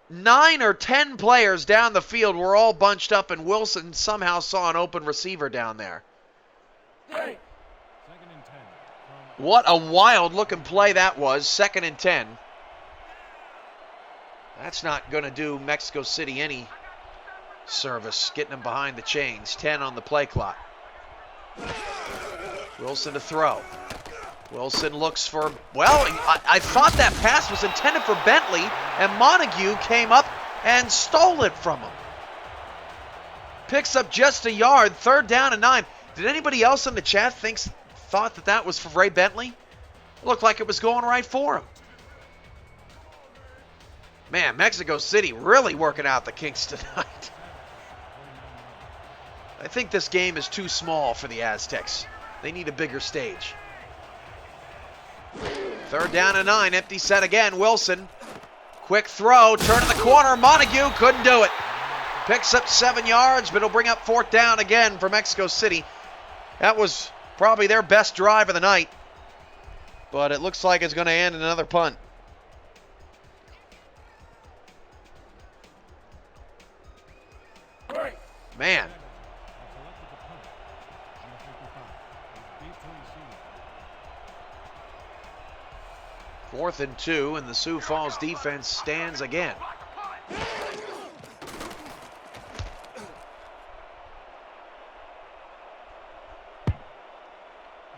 9 or 10 players down the field were all bunched up, and Wilson somehow saw an open receiver down there. What a wild-looking play that was. 2nd and 10. That's not going to do Mexico City any service, getting them behind the chains. 10 on the play clock. Wilson to throw. Wilson looks for, well, I thought that pass was intended for Bentley, and Montague came up and stole it from him. Picks up just a yard, 3rd down and 9. Did anybody else in the chat thought that was for Ray Bentley? It looked like it was going right for him. Man, Mexico City really working out the kinks tonight. I think this game is too small for the Aztecs. They need a bigger stage. 3rd down and 9, empty set again. Wilson, quick throw, turn in the corner. Montague couldn't do it. Picks up 7 yards, but it'll bring up 4th down again for Mexico City. That was probably their best drive of the night, but it looks like it's going to end in another punt. Man. Fourth and 2, and the Sioux Falls defense stands again.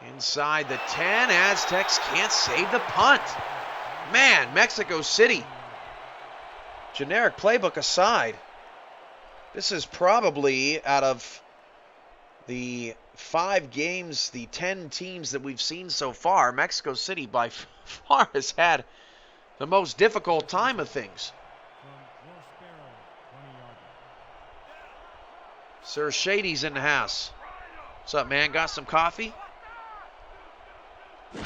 Inside the 10, Aztecs can't save the punt. Man, Mexico City, generic playbook aside, this is probably, out of the 5 games, the 10 teams that we've seen so far, Mexico City by far has had the most difficult time of things. Sir Shady's in the house. What's up, man? Got some coffee?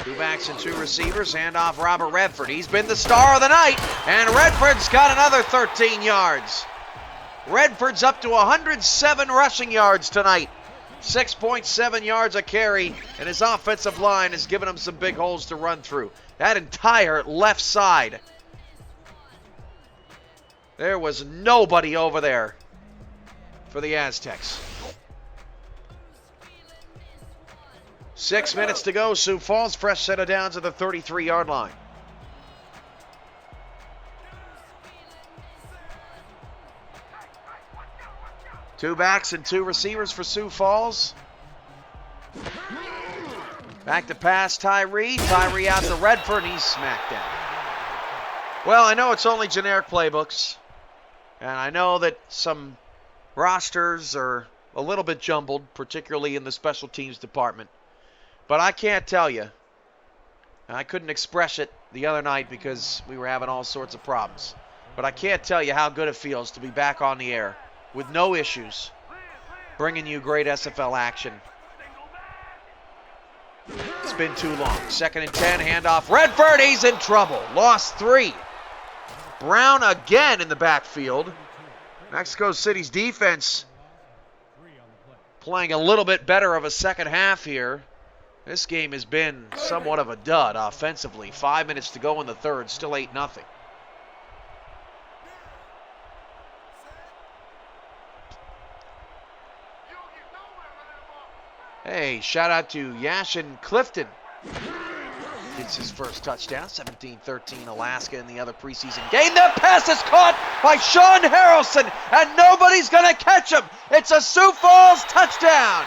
2 backs and 2 receivers. Hand off Robert Redford. He's been the star of the night, and Redford's got another 13 yards. Redford's up to 107 rushing yards tonight. 6.7 yards a carry, and his offensive line has given him some big holes to run through. That entire left side. There was nobody over there for the Aztecs. 6 minutes to go. Sioux Falls, fresh set of downs at the 33-yard line. Two backs and two receivers for Sioux Falls. Back to pass, Tyree. Tyree out to Redford, and he's smacked down. Well, I know it's only generic playbooks, and I know that some rosters are a little bit jumbled, particularly in the special teams department. But I can't tell you. I couldn't express it the other night because we were having all sorts of problems. But I can't tell you how good it feels to be back on the air with no issues, bringing you great SFL action. It's been too long. 2nd and 10, handoff. Redford, he's in trouble. Lost 3. Brown again in the backfield. Mexico City's defense playing a little bit better of a second half here. This game has been somewhat of a dud offensively. 5 minutes to go in the third, still 8-0. Hey, shout out to Yashin Clifton. Gets his first touchdown, 17-13 Alaska in the other preseason game. The pass is caught by Sean Harrelson, and nobody's going to catch him. It's a Sioux Falls touchdown.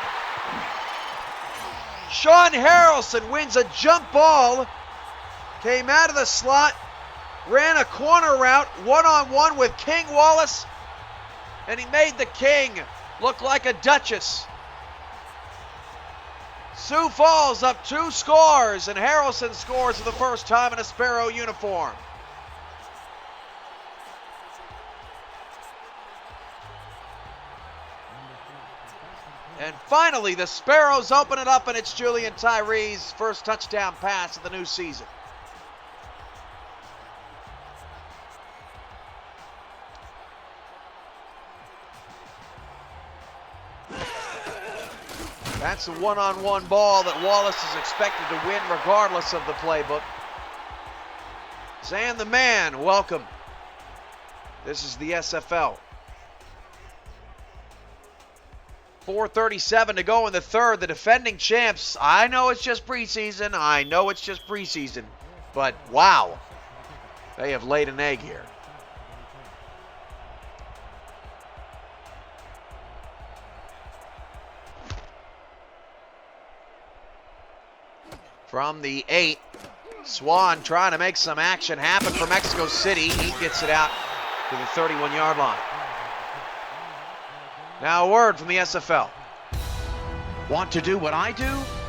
Sean Harrelson wins a jump ball, came out of the slot, ran a corner route, one-on-one with King Wallace, and he made the King look like a Duchess. Sioux Falls up 2 scores, and Harrelson scores for the first time in a Sparrow uniform. And finally, the Sparrows open it up, and it's Julian Tyree's first touchdown pass of the new season. That's the one-on-one ball that Wallace is expected to win regardless of the playbook. Zan the man, welcome. This is the SFL. 4:37 to go in the third. The defending champs, I know it's just preseason. But wow, they have laid an egg here. From the 8, Swan trying to make some action happen for Mexico City. He gets it out to the 31-yard line. Now a word from the SFL. Want to do what I do?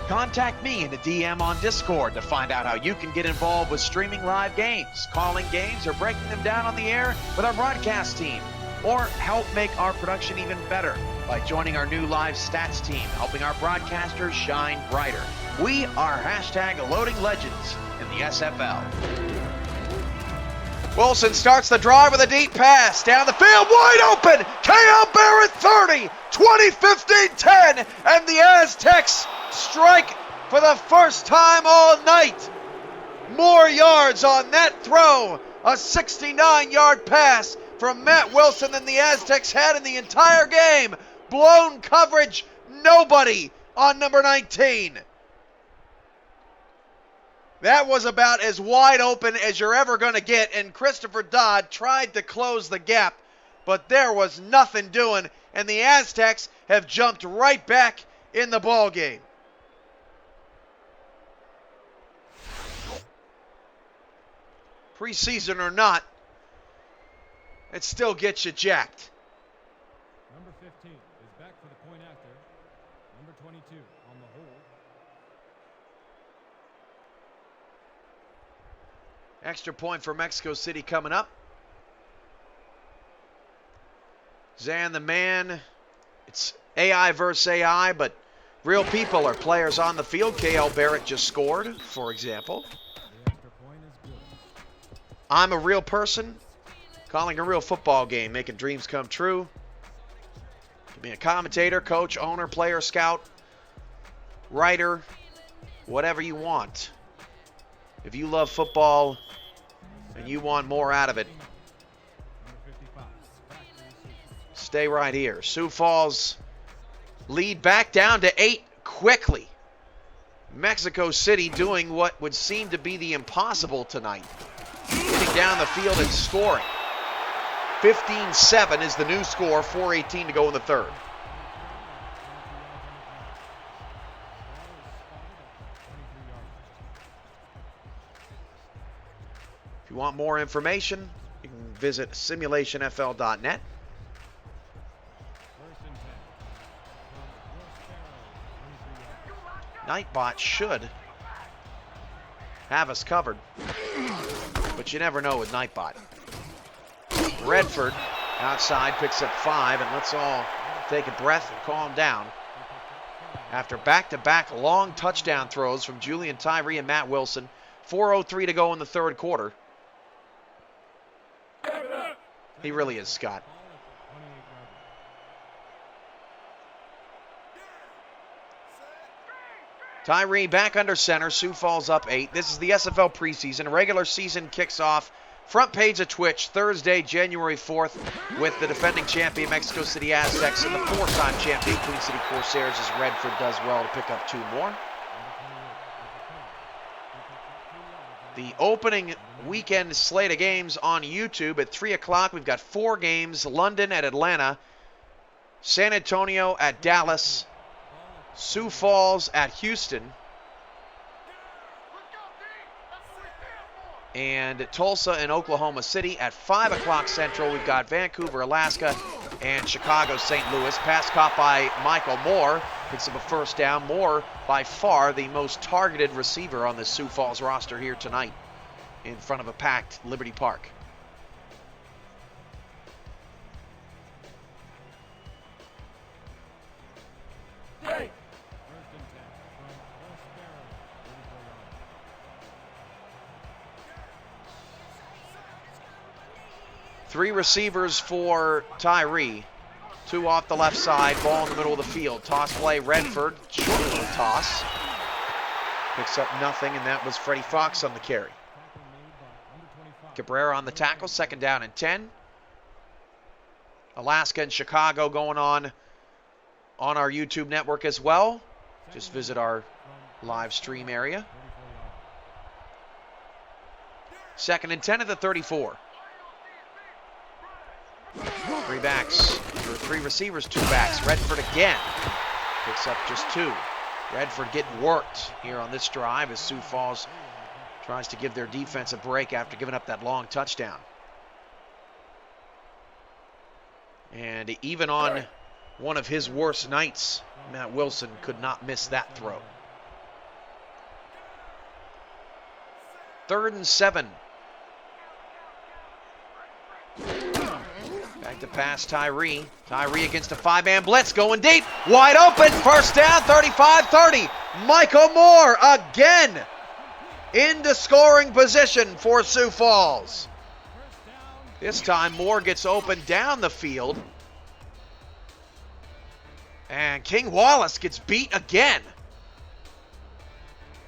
Contact me in the DM on Discord to find out how you can get involved with streaming live games, calling games, or breaking them down on the air with our broadcast team. Or help make our production even better by joining our new live stats team, helping our broadcasters shine brighter. We are #Loading Legends in the SFL. Wilson starts the drive with a deep pass. Down the field, wide open. K.L. Barrett 30, 20-15-10. And the Aztecs strike for the first time all night. More yards on that throw. A 69-yard pass from Matt Wilson than the Aztecs had in the entire game. Blown coverage, nobody on number 19. That was about as wide open as you're ever going to get, and Christopher Dodd tried to close the gap, but there was nothing doing, and the Aztecs have jumped right back in the ball game. Preseason or not, it still gets you jacked. Number 15 is back for the point after. Number 22 on the hold. Extra point for Mexico City coming up. Zan the man. It's AI versus AI, but real people are players on the field. K.L. Barrett just scored, for example. The extra point is good. I'm a real person, calling a real football game, making dreams come true. Be a commentator, coach, owner, player, scout, writer, whatever you want. If you love football and you want more out of it, stay right here. Sioux Falls lead back down to 8 quickly. Mexico City doing what would seem to be the impossible tonight. Getting down the field and scoring. 15-7 is the new score, 4:18 to go in the third. If you want more information, you can visit simulationfl.net. Nightbot should have us covered, but you never know with Nightbot. Redford outside picks up 5, and let's all take a breath and calm down. After back-to-back long touchdown throws from Julian Tyree and Matt Wilson, 4:03 to go in the third quarter. He really is, Scott. Tyree back under center. Sioux Falls up 8. This is the SFL preseason. Regular season kicks off. Front page of Twitch Thursday, January 4th, with the defending champion Mexico City Aztecs and the 4-time champion Queen City Corsairs as Redford does well to pick up 2 more. The opening weekend slate of games on YouTube at 3 o'clock. We've got 4 games. London at Atlanta, San Antonio at Dallas, Sioux Falls at Houston, and Tulsa and Oklahoma City. At 5 o'clock Central, we've got Vancouver, Alaska, and Chicago, St. Louis. Pass caught by Michael Moore. Picks up a first down. Moore, by far the most targeted receiver on the Sioux Falls roster here tonight in front of a packed Liberty Park. Hey. 3 receivers for Tyree. 2 off the left side, ball in the middle of the field. Toss play, Redford, short little toss. Picks up nothing, and that was Freddie Fox on the carry. Cabrera on the tackle, 2nd down and 10. Alaska and Chicago going on our YouTube network as well. Just visit our live stream area. 2nd and 10 at the 34. 3 backs, or 3 receivers, 2 backs. Redford again picks up just 2. Redford getting worked here on this drive as Sioux Falls tries to give their defense a break after giving up that long touchdown. And even on one of his worst nights, Matt Wilson could not miss that throw. 3rd and 7. Back to pass Tyree. Tyree against a 5-man blitz, going deep. Wide open, first down, 35-30. Michael Moore again into scoring position for Sioux Falls. This time Moore gets open down the field. And King Wallace gets beat again.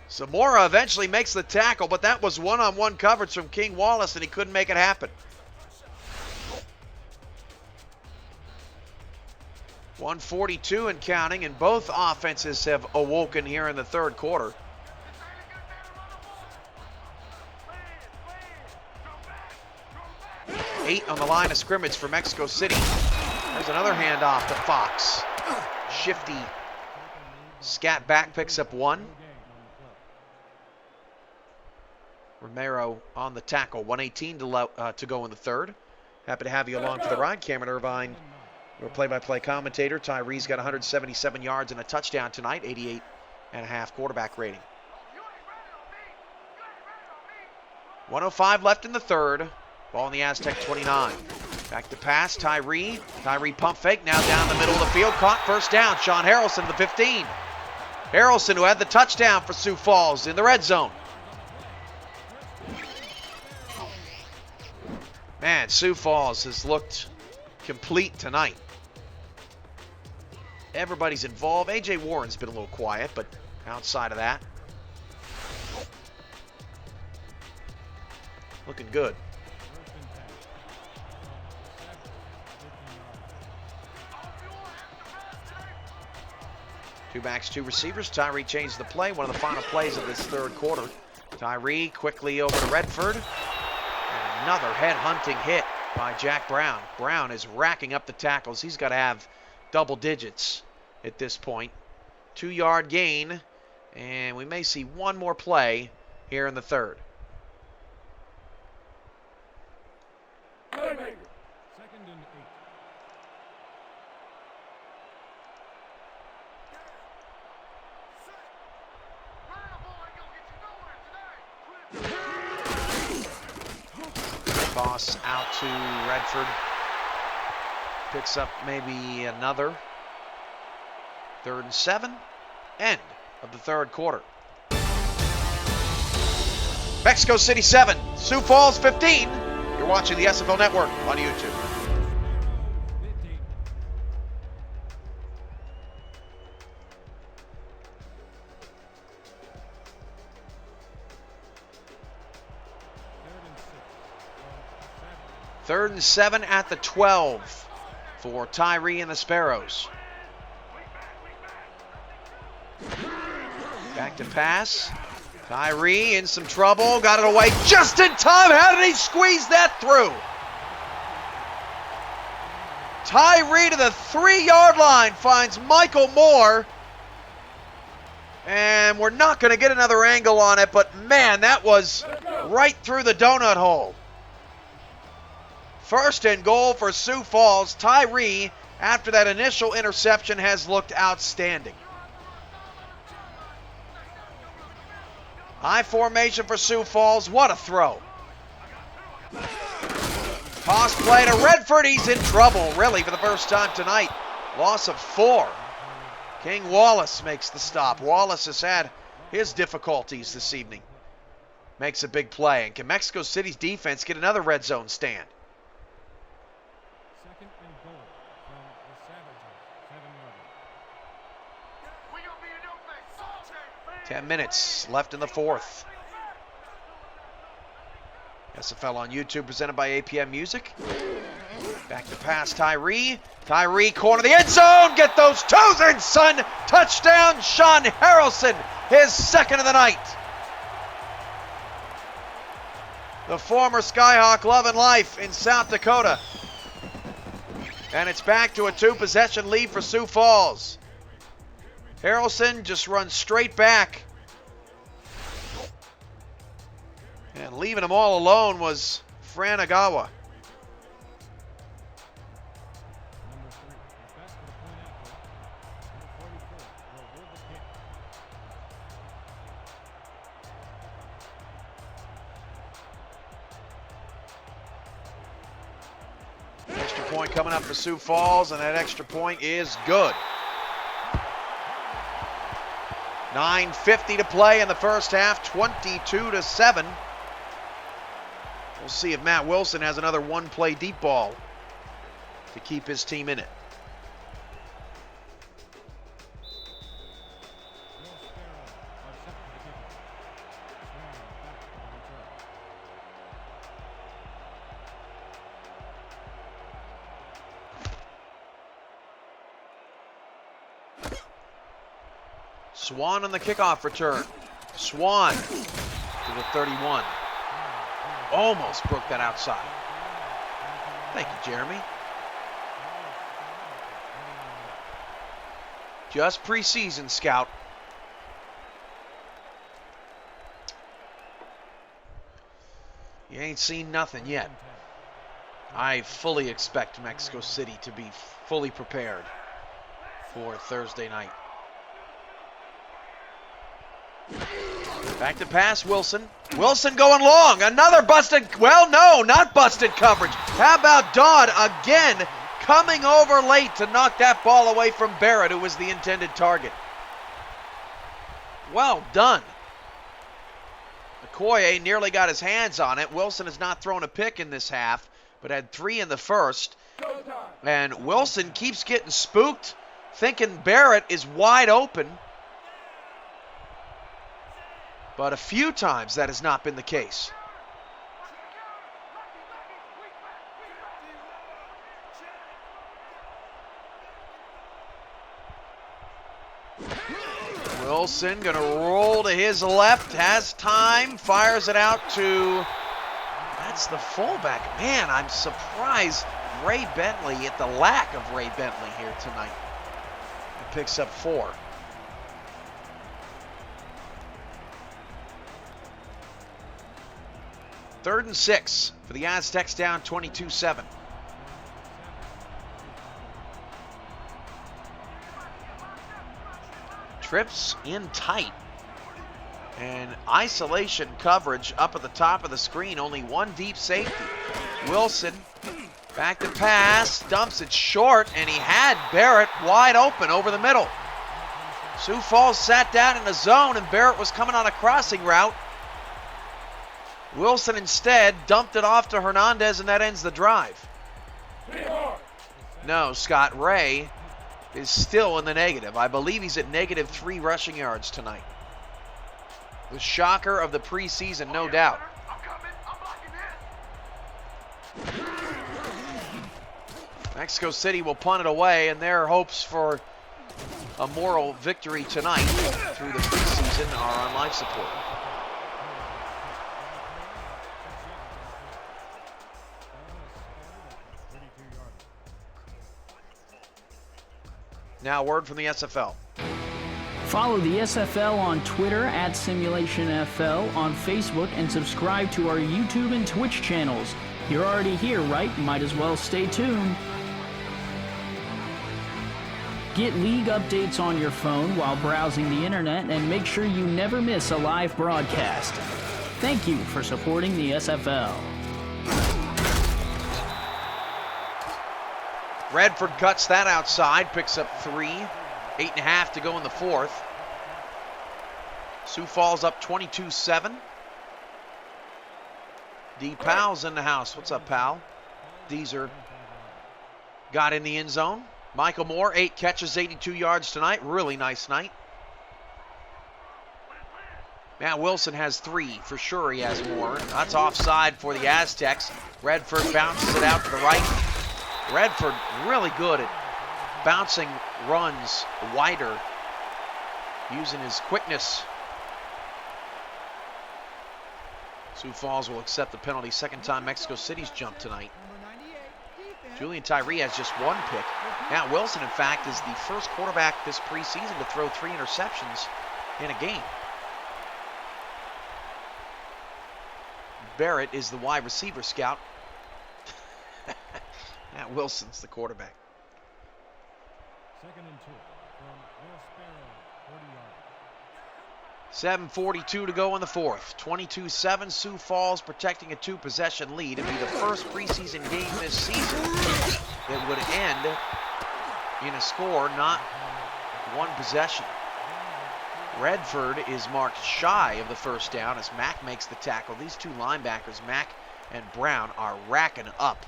Zamora eventually makes the tackle, but that was one-on-one coverage from King Wallace, and he couldn't make it happen. 1:42 and counting, and both offenses have awoken here in the third quarter. Eight on the line of scrimmage for Mexico City. There's another handoff to Fox. Shifty scat back, picks up 1. Romero on the tackle. 1:18 to go in the third. Happy to have you along for the ride. Cameron Irvine, your play-by-play commentator. Tyree's got 177 yards and a touchdown tonight. 88.5 quarterback rating. 1:05 left in the third. Ball in the Aztec 29. Back to pass, Tyree. Tyree pump fake, now down the middle of the field. Caught, first down. Sean Harrelson to the 15. Harrelson, who had the touchdown for Sioux Falls, in the red zone. Man, Sioux Falls has looked complete tonight. Everybody's involved. A.J. Warren's been a little quiet, but outside of that, looking good. Two backs, two receivers. Tyree changed the play. One of the final plays of this third quarter. Tyree quickly over to Redford. And another head-hunting hit by Jack Brown. Brown is racking up the tackles. He's got to have double digits at this point. 2-yard gain. And we may see one more play here in the third. Second and 8. Toss out to Redford. Picks up maybe another. 3rd and 7. End of the third quarter. Mexico City 7, Sioux Falls 15. You're watching the SFL Network on YouTube. Third and 7 at the 12 for Tyree and the Sparrows. Back to pass. Tyree in some trouble. Got it away just in time. How did he squeeze that through? Tyree to the 3-yard line finds Michael Moore. And we're not going to get another angle on it, but man, that was right through the donut hole. First and goal for Sioux Falls. Tyree, after that initial interception, has looked outstanding. High formation for Sioux Falls. What a throw. Toss play to Redford. He's in trouble, really, for the first time tonight. Loss of 4. King Wallace makes the stop. Wallace has had his difficulties this evening. Makes a big play. And can Mexico City's defense get another red zone stand? 10 minutes left in the fourth. SFL on YouTube, presented by APM Music. Back to pass, Tyree. Tyree, corner the end zone. Get those toes in, son. Touchdown, Sean Harrelson. His second of the night. The former Skyhawk loving life in South Dakota. And it's back to a 2-possession lead for Sioux Falls. Harrelson just runs straight back. And leaving him all alone was Franagawa. Extra point coming up for Sioux Falls, and that extra point is good. 9:50 to play in the first half, 22-7. We'll see if Matt Wilson has another one-play deep ball to keep his team in it. Swan on the kickoff return. Swan to the 31. Almost broke that outside. Thank you, Jeremy. Just preseason, Scout. You ain't seen nothing yet. I fully expect Mexico City to be fully prepared for Thursday night. Back to pass, Wilson. Wilson going long. Another busted, well, no, not busted coverage. How about Dodd again coming over late to knock that ball away from Barrett, who was the intended target. Well done. Okoye nearly got his hands on it. Wilson has not thrown a pick in this half, but had 3 in the first. And Wilson keeps getting spooked thinking Barrett is wide open. But a few times that has not been the case. Wilson going to roll to his left, has time, fires it out to, that's the fullback. Man, I'm surprised Ray Bentley at the lack of Ray Bentley here tonight. He picks up 4. Third and 6 for the Aztecs, down 22-7. Trips in tight. And isolation coverage up at the top of the screen. Only one deep safety. Wilson back to pass. Dumps it short. And he had Barrett wide open over the middle. Sioux Falls sat down in the zone. And Barrett was coming on a crossing route. Wilson instead dumped it off to Hernandez. And that ends the drive. No, Scott Ray is still in the negative. I believe he's at -3 rushing yards tonight. The shocker of the preseason, no doubt. Mexico City will punt it away, and their hopes for a moral victory tonight through the preseason are on life support. Now, word from the SFL. Follow the SFL on Twitter at SimulationFL, on Facebook, and subscribe to our YouTube and Twitch channels. You're already here, right? Might as well stay tuned. Get league updates on your phone while browsing the internet, and make sure you never miss a live broadcast. Thank you for supporting the SFL. Redford cuts that outside, picks up 3. 8.5 to go in the fourth. Sioux Falls up 22-7. D. Powell's in the house. What's up, Powell? Deezer got in the end zone. Michael Moore, 8 catches, 82 yards tonight. Really nice night. Matt Wilson has 3. For sure he has more. That's offside for the Aztecs. Redford bounces it out to the right. Redford really good at bouncing runs wider, using his quickness. Sioux Falls will accept the penalty. Second time Mexico City's jumped tonight. Julian Tyree has just 1 pick. Matt Wilson, in fact, is the first quarterback this preseason to throw 3 interceptions in a game. Barrett is the wide receiver scout. Matt Wilson's the quarterback. 2nd and 2 from Sparrows, 40 yards. 7:42 to go in the fourth. 22-7, Sioux Falls protecting a 2-possession lead. It'd be the first preseason game this season that would end in a score, not 1 possession. Redford is marked shy of the first down as Mack makes the tackle. These 2 linebackers, Mack and Brown, are racking up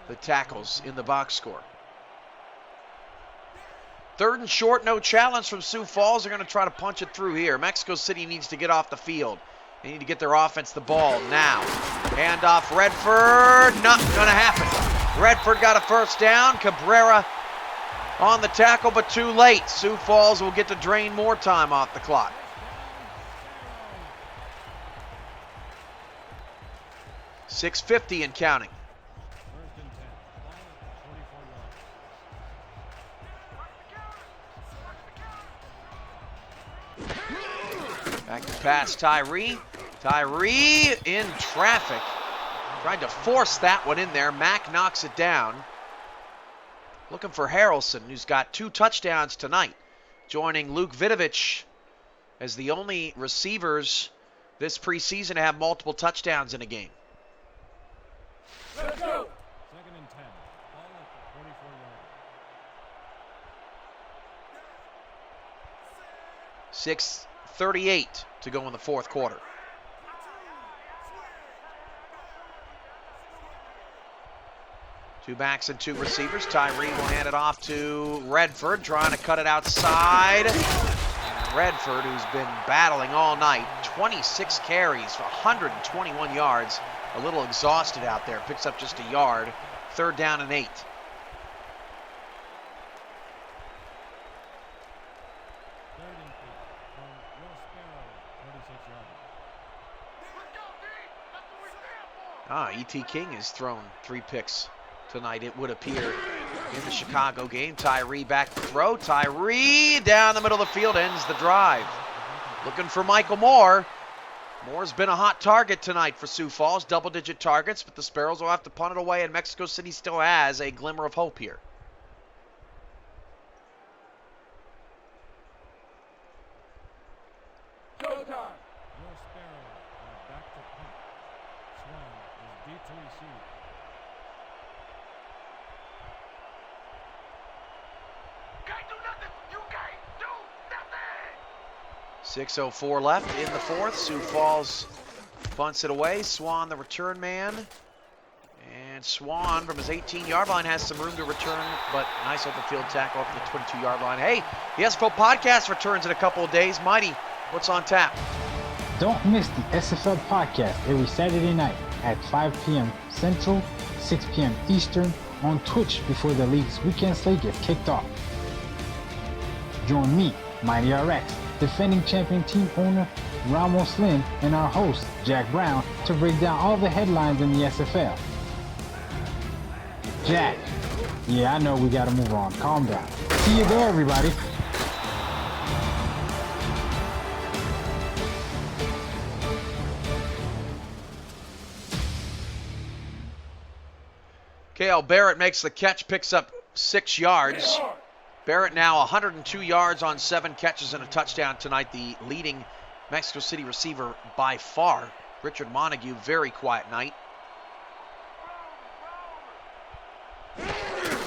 the tackles in the box score. 3rd and short, no challenge from Sioux Falls. They're going to try to punch it through here. Mexico City needs to get off the field. They need to get their offense the ball now. Hand off Redford. Not going to happen. Redford got a first down. Cabrera on the tackle, but too late. Sioux Falls will get to drain more time off the clock. .650 and counting. Back to pass, Tyree. Tyree in traffic. Tried to force that one in there. Mack knocks it down. Looking for Harrelson, who's got 2 touchdowns tonight. Joining Luke Vidovich as the only receivers this preseason to have multiple touchdowns in a game. Let's go. 2nd and 10. Ball at the 44 yards. 6:38 to go in the fourth quarter. Two backs and two receivers. Tyree will hand it off to Redford, trying to cut it outside. Redford, who's been battling all night, 26 carries for 121 yards. A little exhausted out there. Picks up just a yard. 3rd down and 8. E.T. King has thrown 3 picks tonight, it would appear, in the Chicago game. Tyree back to throw. Tyree down the middle of the field, ends the drive. Looking for Michael Moore. Moore's been a hot target tonight for Sioux Falls. Double-digit targets, but the Sparrows will have to punt it away, and Mexico City still has a glimmer of hope here. to receive. Can't do nothing. You can't do nothing. 6:04 left in the fourth. Sioux Falls punts it away. Swan, the return man. And Swan, from his 18-yard line, has some room to return, but nice open field tackle up to the 22-yard line. Hey, the SFL podcast returns in a couple of days. Mighty, what's on tap? Don't miss the SFL podcast every Saturday night at 5 p.m. Central, 6 p.m. Eastern on Twitch before the league's weekend slate gets kicked off. Join me, Mighty RX, defending champion team owner Ramos Lynn, and our host, Jack Brown, to break down all the headlines in the SFL. Jack, yeah, I know we gotta move on. Calm down. See you there, everybody. Kale Barrett makes the catch, picks up 6 yards. Barrett now 102 yards on 7 catches and a touchdown tonight, the leading Mexico City receiver by far. Richard Montague, very quiet night.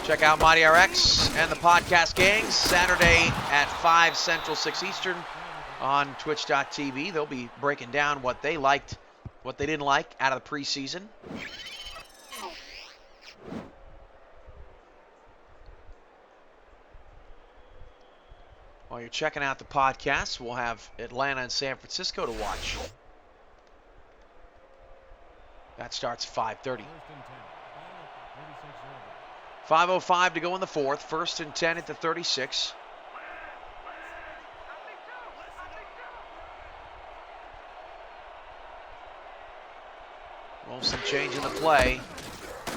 Check out Mighty RX and the podcast gangs Saturday at 5 Central, 6 Eastern on twitch.tv. They'll be breaking down what they liked, what they didn't like out of the preseason. While you're checking out the podcast, we'll have Atlanta and San Francisco to watch. That starts at 5:30. 5:05 to go in the fourth. 1st and 10 at the 36. Wilson changing the play.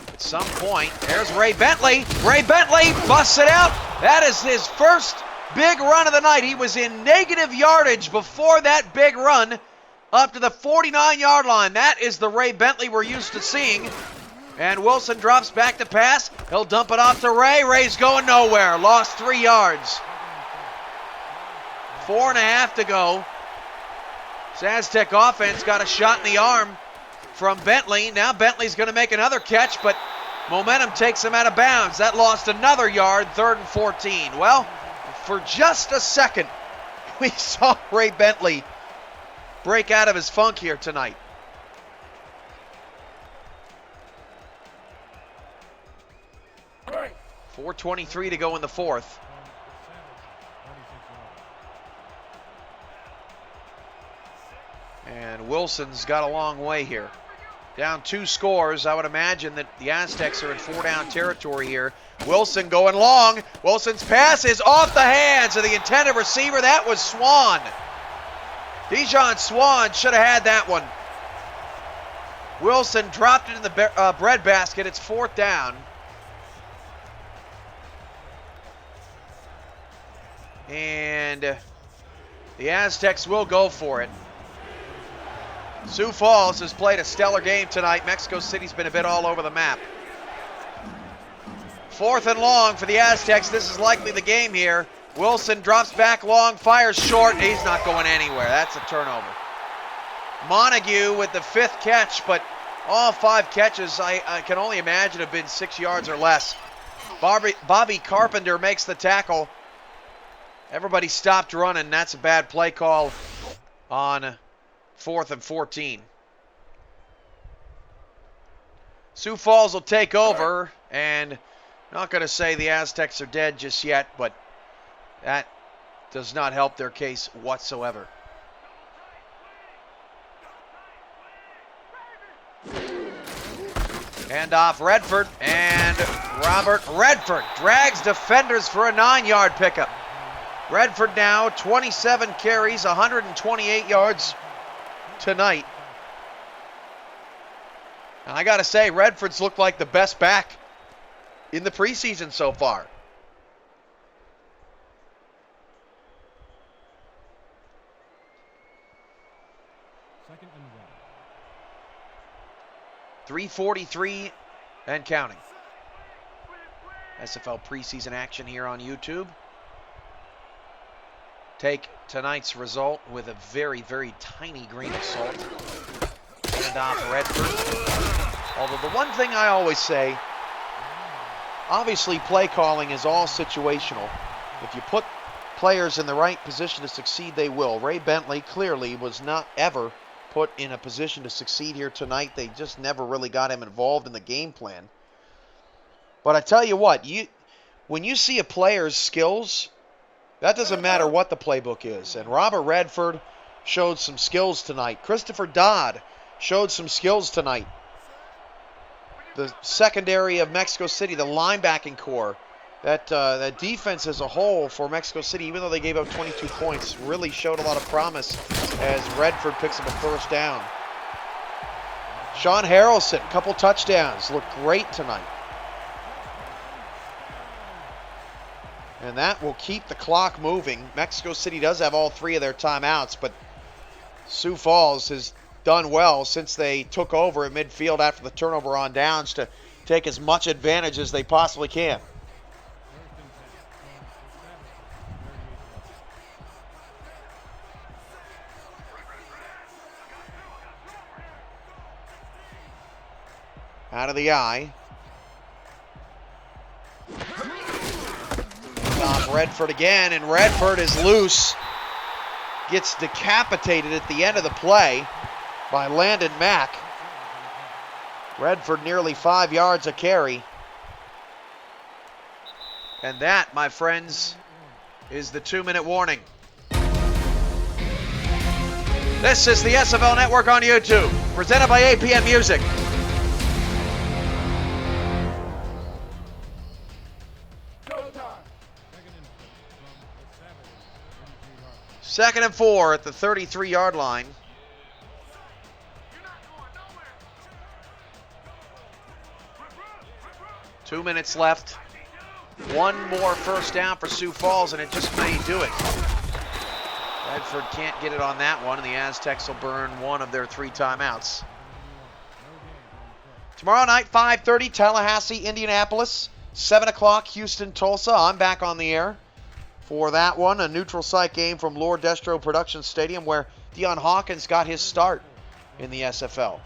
At some point, there's Ray Bentley. Ray Bentley busts it out. That is his first big run of the night. He was in negative yardage before that big run up to the 49-yard line. That is the Ray Bentley we're used to seeing. And Wilson drops back to pass. He'll dump it off to Ray. Ray's going nowhere. Lost 3 yards. 4.5 to go. Aztec offense got a shot in the arm from Bentley. Now Bentley's going to make another catch, but momentum takes him out of bounds. That lost another yard, 3rd and 14. Well, for just a second, we saw Ray Bentley break out of his funk here tonight. Great. 4:23 to go in the fourth. And Wilson's got a long way here. Down 2 scores. I would imagine that the Aztecs are in 4-down territory here. Wilson going long. Wilson's pass is off the hands of the intended receiver. That was Swan. Dijon Swan should have had that one. Wilson dropped it in the breadbasket. It's 4th down. And the Aztecs will go for it. Sioux Falls has played a stellar game tonight. Mexico City's been a bit all over the map. 4th and long for the Aztecs. This is likely the game here. Wilson drops back long, fires short. He's not going anywhere. That's a turnover. Montague with the 5th catch, but all 5 catches, I can only imagine, have been 6 yards or less. Bobby Carpenter makes the tackle. Everybody stopped running. That's a bad play call on 4th and 14. Sioux Falls will take over, And not going to say the Aztecs are dead just yet, but that does not help their case whatsoever. Hand off Redford, and Robert Redford drags defenders for a 9-yard pickup. Redford now 27 carries, 128 yards tonight. And I got to say, Redford's looked like the best back in the preseason so far. Second and 1. 3:43 and counting. SFL preseason action here on YouTube. Take tonight's result with a very, very tiny grain of salt. Hand off Redford. Although the one thing I always say, obviously play calling is all situational. If you put players in the right position to succeed, they will. Ray Bentley clearly was not ever put in a position to succeed here tonight. They just never really got him involved in the game plan. But I tell you what, when you see a player's skills, that doesn't matter what the playbook is. And Robert Redford showed some skills tonight. Christopher Dodd showed some skills tonight. The secondary of Mexico City, the linebacking core, that defense as a whole for Mexico City, even though they gave up 22 points, really showed a lot of promise as Redford picks up a first down. Sean Harrelson, a couple touchdowns, looked great tonight. And that will keep the clock moving. Mexico City does have all 3 of their timeouts, but Sioux Falls has done well since they took over at midfield after the turnover on downs to take as much advantage as they possibly can. Out of the eye. Off Redford again, and Redford is loose. Gets decapitated at the end of the play by Landon Mack. Redford nearly 5 yards a carry. And that, my friends, is the 2-minute warning. This is the SFL Network on YouTube, presented by APN Music. Second and 4 at the 33-yard line. Two minutes left. One more first down for Sioux Falls, and it just may do it. Redford can't get it on that one, and the Aztecs will burn one of their 3 timeouts. Tomorrow night, 5:30, Tallahassee, Indianapolis. 7 o'clock, Houston, Tulsa. I'm back on the air for that one, a neutral site game from Lord Destro Production Stadium where Deion Hawkins got his start in the SFL.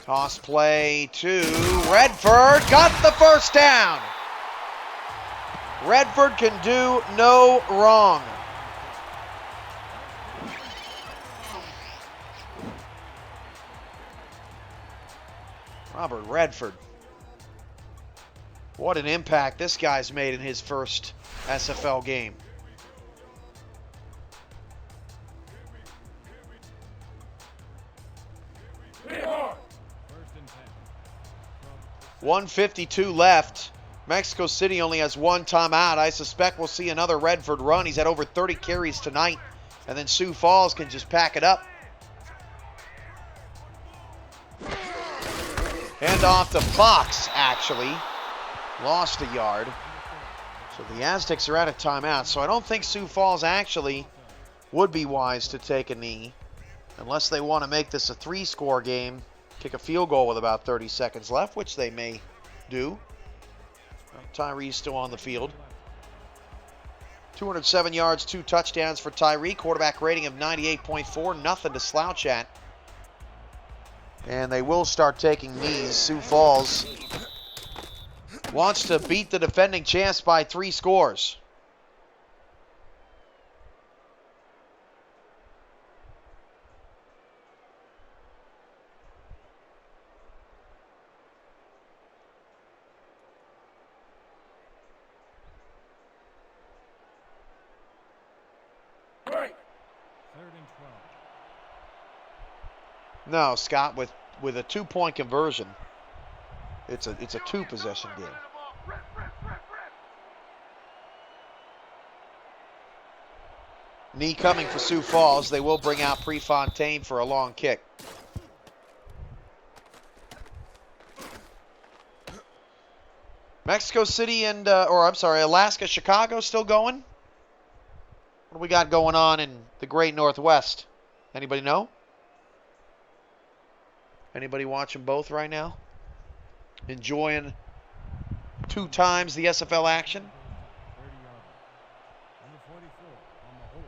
Toss play to Redford, got the first down. Redford can do no wrong. Robert Redford. What an impact this guy's made in his first SFL game. First and 10. 1:52 left. Mexico City only has 1 timeout. I suspect we'll see another Redford run. He's had over 30 carries tonight. And then Sioux Falls can just pack it up. Hand off to Fox, actually. Lost a yard. So the Aztecs are out of timeout. So I don't think Sioux Falls actually would be wise to take a knee. Unless they want to make this a 3-score game. Kick a field goal with about 30 seconds left, which they may do. Tyree's still on the field. 207 yards, 2 touchdowns for Tyree. Quarterback rating of 98.4. Nothing to slouch at. And they will start taking knees. Sioux Falls wants to beat the defending champs by 3 scores. and 12. No, Scott, with a 2-point conversion, it's a 2-possession game. Knee coming for Sioux Falls. They will bring out Prefontaine for a long kick. Mexico City and, Alaska, Chicago still going? What do we got going on in the Great Northwest? Anybody know? Anybody watching both right now? Enjoying 2 times the SFL action? 30-yard. Number 44 on the hold.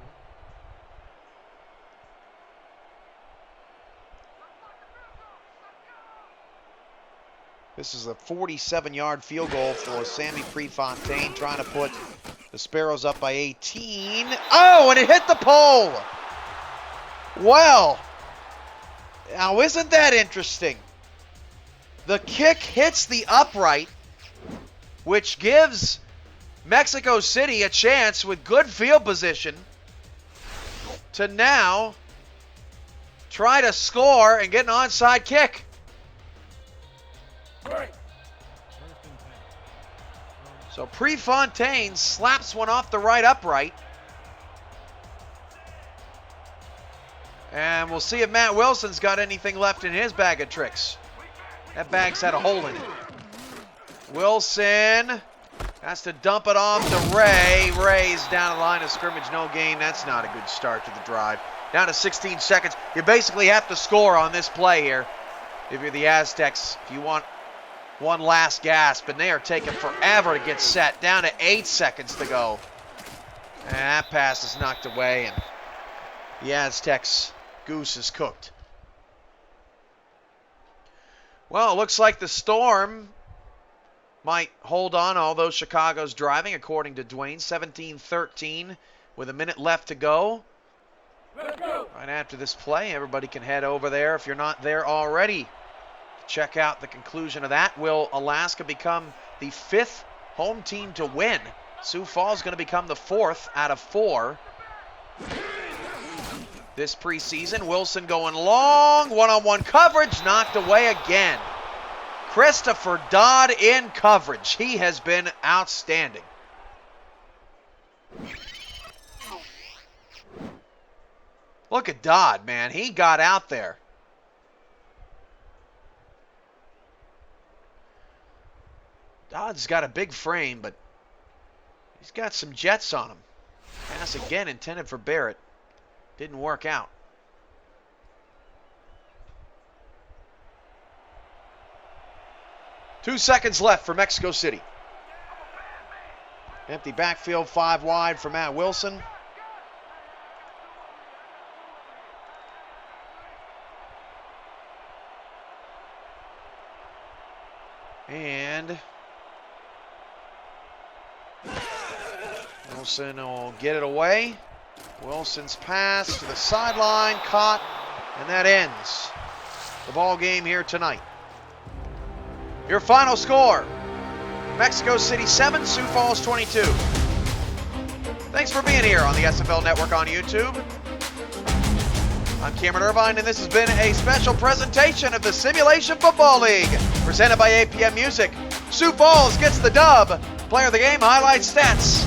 This is a 47-yard field goal for Sammy Prefontaine, trying to put the Sparrows up by 18. Oh, and it hit the pole! Well, now isn't that interesting? The kick hits the upright, which gives Mexico City a chance with good field position to now try to score and get an onside kick. Right. First and 10. So Prefontaine slaps one off the right upright. And we'll see if Matt Wilson's got anything left in his bag of tricks. That bag's had a hole in it. Wilson has to dump it off to Ray. Ray's down the line of scrimmage, no gain. That's not a good start to the drive. Down to 16 seconds. You basically have to score on this play here if you're the Aztecs. If you want one last gasp, and they are taking forever to get set. Down to 8 seconds to go. And that pass is knocked away, and the Aztecs' goose is cooked. Well, it looks like the Storm might hold on, although Chicago's driving, according to Dwayne. 17-13 with a minute left to go. Let's go. Right after this play, everybody can head over there if you're not there already. Check out the conclusion of that. Will Alaska become the 5th home team to win? Sioux Falls is going to become the 4th out of 4 this preseason. Wilson going long, one-on-one coverage, knocked away again. Christopher Dodd in coverage. He has been outstanding. Look at Dodd, man. He got out there. Dodd's got a big frame, but he's got some jets on him. Pass again intended for Barrett. Didn't work out. Two seconds left for Mexico City. Empty backfield, 5 wide for Matt Wilson. And Wilson will get it away. Wilson's pass to the sideline, caught, and that ends the ball game here tonight. Your final score, Mexico City 7, Sioux Falls 22. Thanks for being here on the SFL Network on YouTube. I'm Cameron Irvine, and this has been a special presentation of the Simulation Football League, presented by APM Music. Sioux Falls gets the dub. Player of the game, highlights, stats.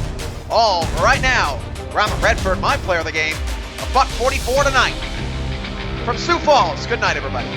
All right now. Robert Redford, my player of the game. $1.44 tonight. From Sioux Falls, good night, everybody.